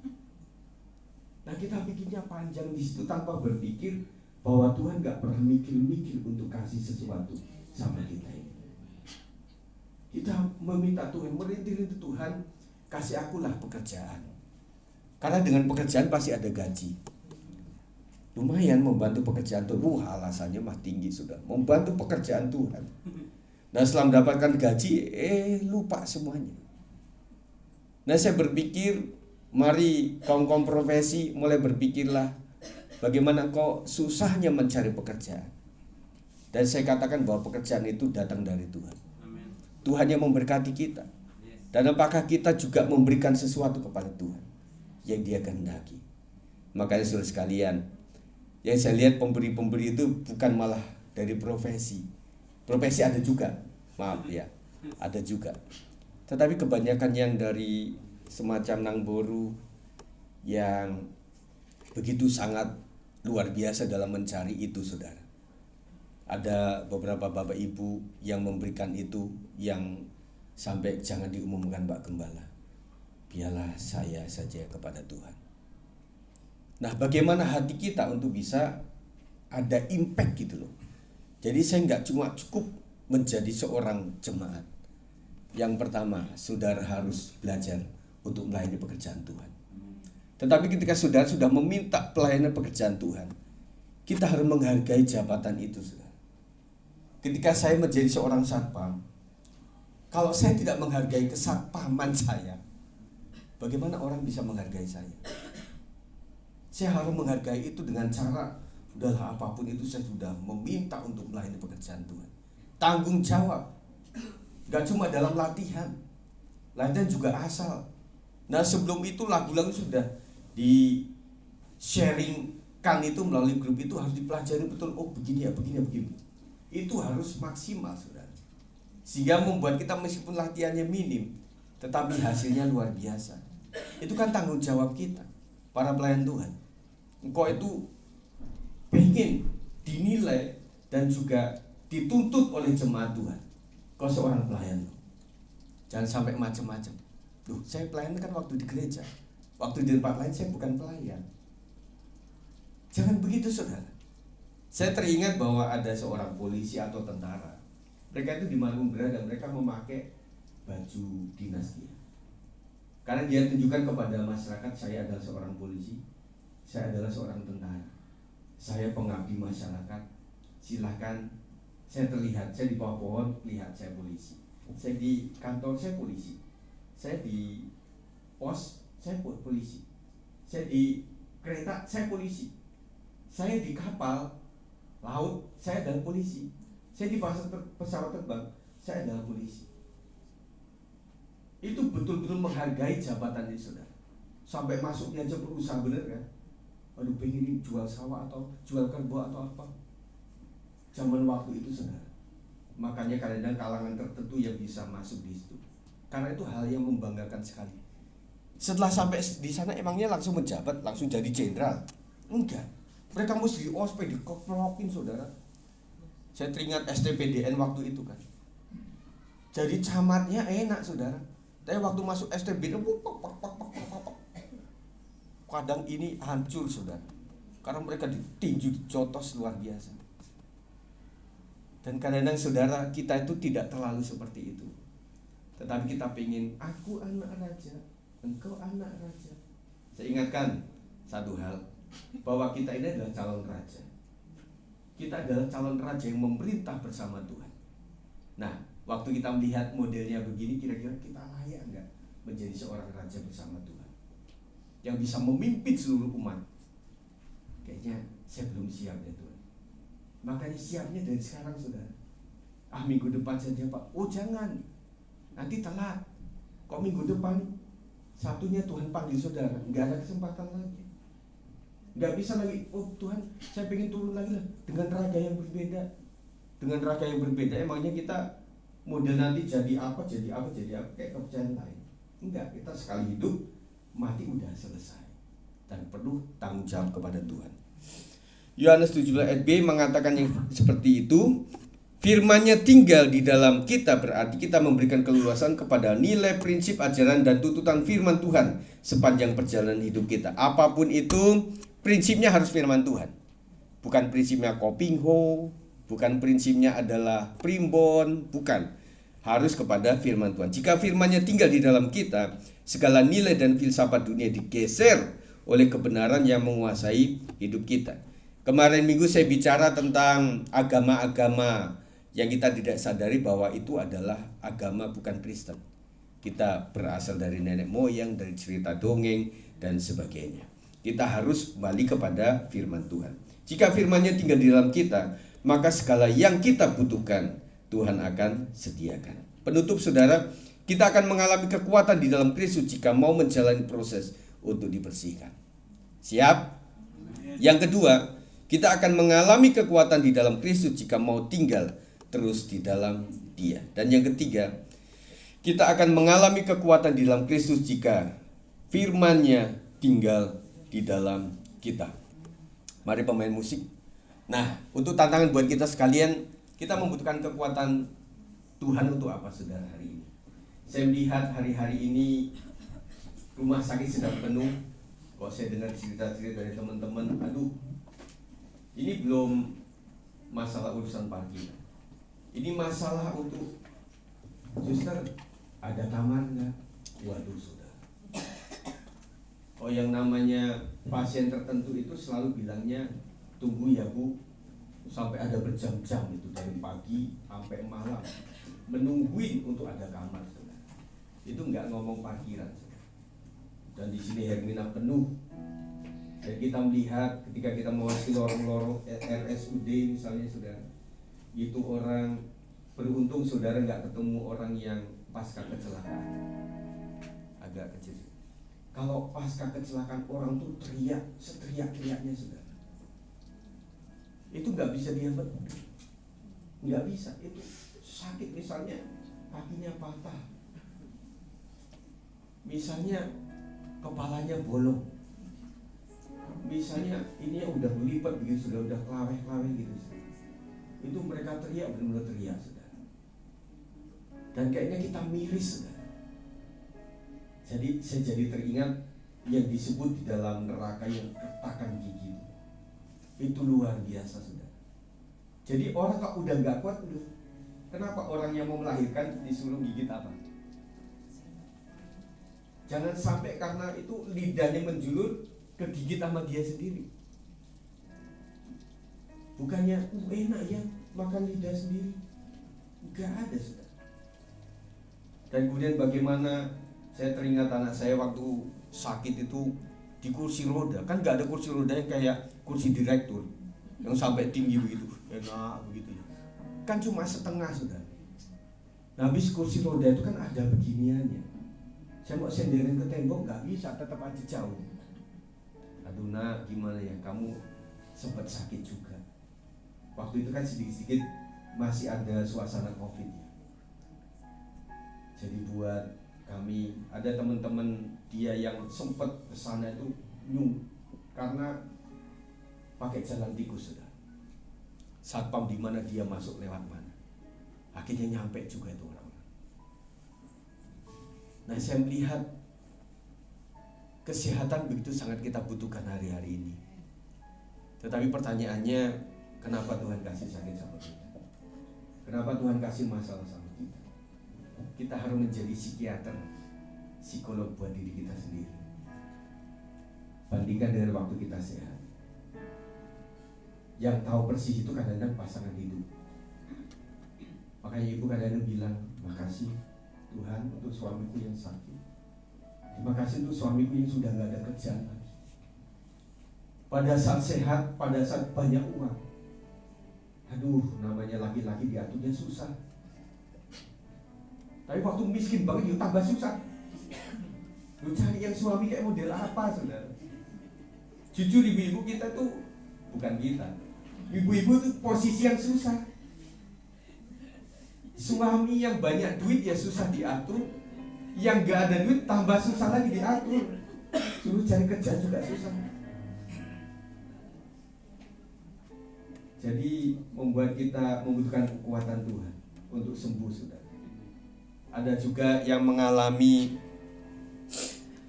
Nah kita bikinnya panjang di situ tanpa berpikir bahwa Tuhan nggak pernah mikir-mikir untuk kasih sesuatu sama kita ini. Kita meminta Tuhan, merintih-rintih Tuhan, kasih akulah pekerjaan. Karena dengan pekerjaan pasti ada gaji. Lumayan membantu pekerjaan Tuhan. Alasannya mah tinggi sudah. Membantu pekerjaan Tuhan. Nah setelah mendapatkan gaji, lupa semuanya. Nah saya berpikir, mari kaum-kaum profesi mulai berpikirlah bagaimana kau susahnya mencari pekerjaan. Dan saya katakan bahwa pekerjaan itu datang dari Tuhan. Tuhan yang memberkati kita. Dan apakah kita juga memberikan sesuatu kepada Tuhan yang Dia kehendaki. Makanya saudara sekalian, yang saya lihat pemberi-pemberi itu bukan malah dari profesi. Profesi ada juga, maaf ya, ada juga. Tetapi kebanyakan yang dari semacam Nangboru yang begitu sangat luar biasa dalam mencari itu saudara. Ada beberapa bapak ibu yang memberikan itu, yang sampai jangan diumumkan Pak Gembala, biarlah saya saja kepada Tuhan. Nah bagaimana hati kita untuk bisa ada impact gitu loh. Jadi saya nggak cuma cukup menjadi seorang jemaat. Yang pertama, saudara harus belajar untuk melayani pekerjaan Tuhan. Tetapi ketika saudara sudah meminta pelayanan pekerjaan Tuhan, kita harus menghargai jabatan itu saudara. Ketika saya menjadi seorang satpam, kalau saya tidak menghargai kesatpaman saya, bagaimana orang bisa menghargai saya? Saya harus menghargai itu dengan cara, udahlah apapun itu saya sudah meminta untuk melayani pekerjaan Tuhan. Tanggung jawab, gak cuma dalam latihan juga asal. Nah sebelum itu lagu-lagu sudah di sharingkan itu melalui grup itu, harus dipelajari betul. Oh begini ya, begini ya, begini. Itu harus maksimal saudara. Sehingga membuat kita meskipun latihannya minim, tetapi hasilnya luar biasa. Itu kan tanggung jawab kita, para pelayan Tuhan. Engkau itu pengen dinilai dan juga dituntut oleh jemaat Tuhan. Kau seorang pelayan. Jangan sampai macam-macam. Loh, saya pelayan kan waktu di gereja. Waktu di tempat lain saya bukan pelayan. Jangan begitu saudara. Saya teringat bahwa ada seorang polisi atau tentara. Mereka itu dimanapun berada, mereka memakai baju dinas dia. Karena dia tunjukkan kepada masyarakat, saya adalah seorang polisi, saya adalah seorang tentara, saya pengabdi masyarakat. Silahkan, saya terlihat, saya di bawah pohon, lihat saya polisi. Saya di kantor, saya polisi. Saya di pos, saya polisi. Saya di kereta, saya polisi. Saya di kapal laut, saya adalah polisi. Saya di pesawat terbang, saya adalah polisi. Itu betul-betul menghargai jabatan itu saudara. Sampai masuknya aja berusaha, bener kan? aduh pengen jual sawah atau jual kerbau atau apa. Zaman waktu itu saudara, makanya kadang kalangan tertentu yang bisa masuk di situ, karena itu hal yang membanggakan sekali. Setelah sampai di sana emangnya langsung menjabat, langsung jadi jenderal? Enggak, mereka mesti di ospek, dikoplokin saudara. Saya teringat STPDN waktu itu kan, jadi camatnya enak saudara, tapi waktu masuk STPDN kadang ini hancur saudara, karena mereka ditinju, dijotos luar biasa. Dan kadang-kadang saudara, kita itu tidak terlalu seperti itu, tetapi kita pengen, aku anak raja, engkau anak raja. Saya ingatkan satu hal, bahwa kita ini adalah calon raja. Kita adalah calon raja yang memerintah bersama Tuhan. Nah, waktu kita melihat modelnya begini, kira-kira kita layak enggak menjadi seorang raja bersama Tuhan, yang bisa memimpin seluruh umat? Kayaknya saya belum siap ya Tuhan. Makanya siapnya dari sekarang saudara. Minggu depan saja Pak. Oh jangan, nanti telat. Kok minggu depan, Sabtunya Tuhan panggil saudara, nggak ada kesempatan lagi. Nggak bisa lagi, oh Tuhan saya pengen turun lagi lah, dengan raga yang berbeda. Dengan raga yang berbeda, emangnya kita model nanti jadi apa, kayak kepercayaan lain. Enggak, kita sekali hidup, mati udah selesai. Dan perlu tanggung jawab kepada Tuhan. Yohanes 17 ayat B mengatakan yang seperti itu. Firman-Nya tinggal di dalam kita, berarti kita memberikan keluasan kepada nilai, prinsip, ajaran, dan tuntutan firman Tuhan sepanjang perjalanan hidup kita. Apapun itu, prinsipnya harus firman Tuhan. Bukan prinsipnya Kopingho, bukan prinsipnya adalah primbon, bukan. Harus kepada firman Tuhan. Jika firman-Nya tinggal di dalam kita, segala nilai dan filsafat dunia digeser oleh kebenaran yang menguasai hidup kita. Kemarin minggu saya bicara tentang agama-agama yang kita tidak sadari bahwa itu adalah agama bukan Kristen. Kita berasal dari nenek moyang, dari cerita dongeng, dan sebagainya. Kita harus kembali kepada firman Tuhan. Jika firman-Nya tinggal di dalam kita, maka segala yang kita butuhkan Tuhan akan sediakan. Penutup saudara, kita akan mengalami kekuatan di dalam Kristus jika mau menjalani proses untuk dibersihkan. Siap? Yang kedua, kita akan mengalami kekuatan di dalam Kristus jika mau tinggal terus di dalam Dia. Dan yang ketiga, kita akan mengalami kekuatan di dalam Kristus jika firman-Nya tinggal di dalam kita. Mari pemain musik. Nah, untuk tantangan buat kita sekalian, kita membutuhkan kekuatan Tuhan untuk apa saudara hari ini? Saya melihat hari-hari ini rumah sakit sedang penuh. Kok saya dengar cerita-cerita dari teman-teman, aduh, ini belum masalah urusan parkir. Ini masalah untuk, suster, ada kamar nggak? Waduh saudara. Oh, yang namanya pasien tertentu itu selalu bilangnya, tunggu ya Bu, sampai ada berjam-jam itu dari pagi sampai malam menungguin untuk ada kamar saudara. Itu nggak ngomong parkiran saudara. Dan di sini Hermina penuh. Dan kita melihat ketika kita memasuki lorong-lorong RSUD misalnya saudara, itu orang beruntung saudara nggak ketemu orang yang pasca kecelakaan. Agak kecil. Kalau pasca kecelakaan orang tuh teriak, seteriak-teriaknya saudara. Itu nggak bisa diambil, nggak bisa. Itu sakit misalnya kakinya patah, misalnya kepalanya bolong, misalnya ini udah melipat begitu, sudah kelaweh-kelaweh gitu. Itu mereka teriak, benar-benar teriak saudara. Dan kayaknya kita miris saudara. Jadi saya jadi teringat yang disebut di dalam neraka yang retakan gigi. Itu luar biasa saudara. Jadi orang kalau udah gak kuat, kenapa orang yang mau melahirkan disuruh gigit apa? Jangan sampai karena itu lidahnya menjulur kegigit sama dia sendiri. Bukannya enak ya makan lidah sendiri. Gak ada saudara. Dan kemudian bagaimana saya teringat anak saya waktu sakit itu di kursi roda. Kan gak ada kursi roda yang kayak kursi direktur yang sampai tinggi begitu, enak begitu ya. Kan cuma setengah sudah. Nah, habis kursi roda itu kan ada beginiannya. Saya mau senderin ke tembok nggak bisa, tetap aja jauh. aduh nak, gimana ya, kamu sempat sakit juga. Waktu itu kan sedikit-sedikit masih ada suasana COVID ya. Jadi buat kami, ada teman-teman dia yang sempat kesana itu karena pakai jalan tikus sudah. Satpam di mana dia masuk lewat mana. Akhirnya nyampe juga itu orang. Nah, saya melihat kesehatan begitu sangat kita butuhkan hari-hari ini. Tetapi pertanyaannya, kenapa Tuhan kasih sakit sama kita? Kenapa Tuhan kasih masalah sama kita? Kita harus menjadi psikiater, psikolog buat diri kita sendiri. Bandingkan dengan waktu kita sehat. Yang tahu persis itu kadang-kadang pasangan hidup. Makanya ibu kadang-kadang bilang, makasih Tuhan untuk suamiku yang sakit. Terima kasih untuk suamiku yang sudah gak ada kerjaan lagi. Pada saat sehat, pada saat banyak uang, aduh, namanya laki-laki diaturnya susah. Tapi waktu miskin banget, yuk tambah susah. Lu cari yang suami kayak model apa, saudara? Jujur ibu-ibu kita tuh, bukan kita, ibu-ibu tuh posisi yang susah. Suami yang banyak duit ya susah diatur, yang gak ada duit tambah susah lagi diatur. Suruh cari kerjaan juga susah. Jadi membuat kita membutuhkan kekuatan Tuhan untuk sembuh, saudara. Ada juga yang mengalami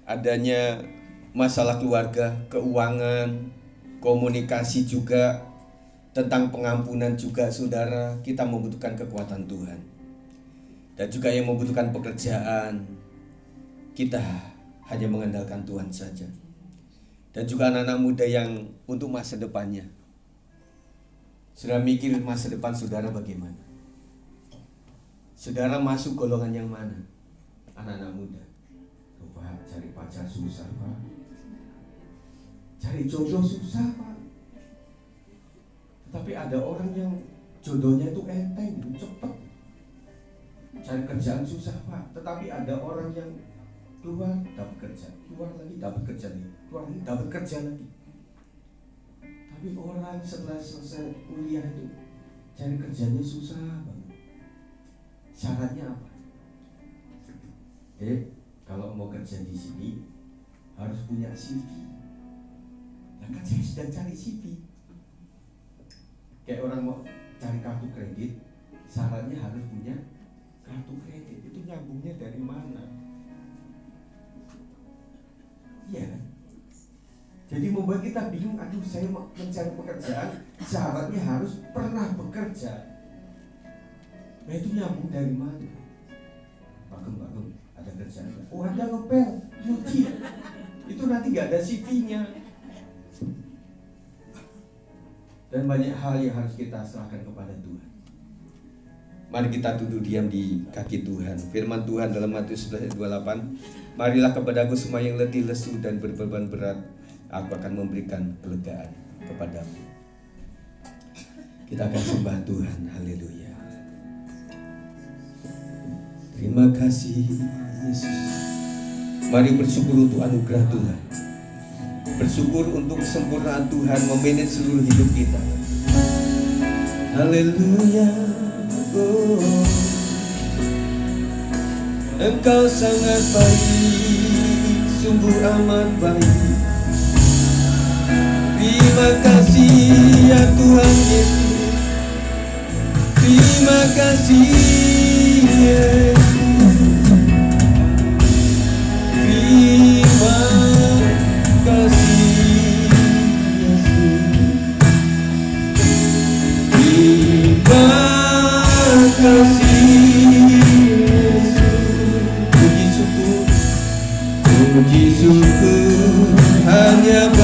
adanya masalah keluarga, keuangan, komunikasi juga, tentang pengampunan juga, saudara. Kita membutuhkan kekuatan Tuhan. Dan juga yang membutuhkan pekerjaan, kita hanya mengandalkan Tuhan saja. Dan juga anak-anak muda yang untuk masa depannya, saudara mikir masa depan saudara bagaimana? Saudara masuk golongan yang mana? Anak-anak muda. Pak, cari pacar susah, Pak. Cari jodoh susah, Pak. Tapi ada orang yang jodohnya itu enteng, cepat. Cari kerjaan susah, Pak. Tetapi ada orang yang keluar dapat kerja, keluar lagi dapat kerja lagi, keluar lagi dapat kerja lagi. Tapi orang setelah selesai kuliah itu cari kerjanya susah banget. Syaratnya apa? Kalau mau kerja di sini harus punya CV. Nah kan saya sedang cari CV. Kayak orang mau cari kartu kredit, syaratnya harus punya kartu kredit. Itu nyambungnya dari mana? Iya kan? Jadi membuat kita bingung, aduh saya mau mencari pekerjaan, syaratnya harus pernah bekerja. Nah itu nyambung dari mana? Bagem, ada kerjaan. Oh ada ngepel, nyuci. Itu nanti gak ada CV-nya. Dan banyak hal yang harus kita serahkan kepada Tuhan. Mari kita duduk diam di kaki Tuhan. Firman Tuhan dalam Matius 11:28, marilah kepadaku semua yang letih lesu dan berbeban berat, aku akan memberikan kelegaan kepadamu. Kita akan sembah Tuhan. Haleluya. Terima kasih Yesus. Mari bersyukur untuk anugerah Tuhan. Bersyukur untuk kesempurnaan Tuhan memanage seluruh hidup kita. Haleluya. Oh, Engkau sangat baik, sungguh amat baik. Terima kasih ya Tuhan Yesus. Terima kasih Yesus. Terima kasih Yesus. Terima kasih Yesus. Puji syukur hanya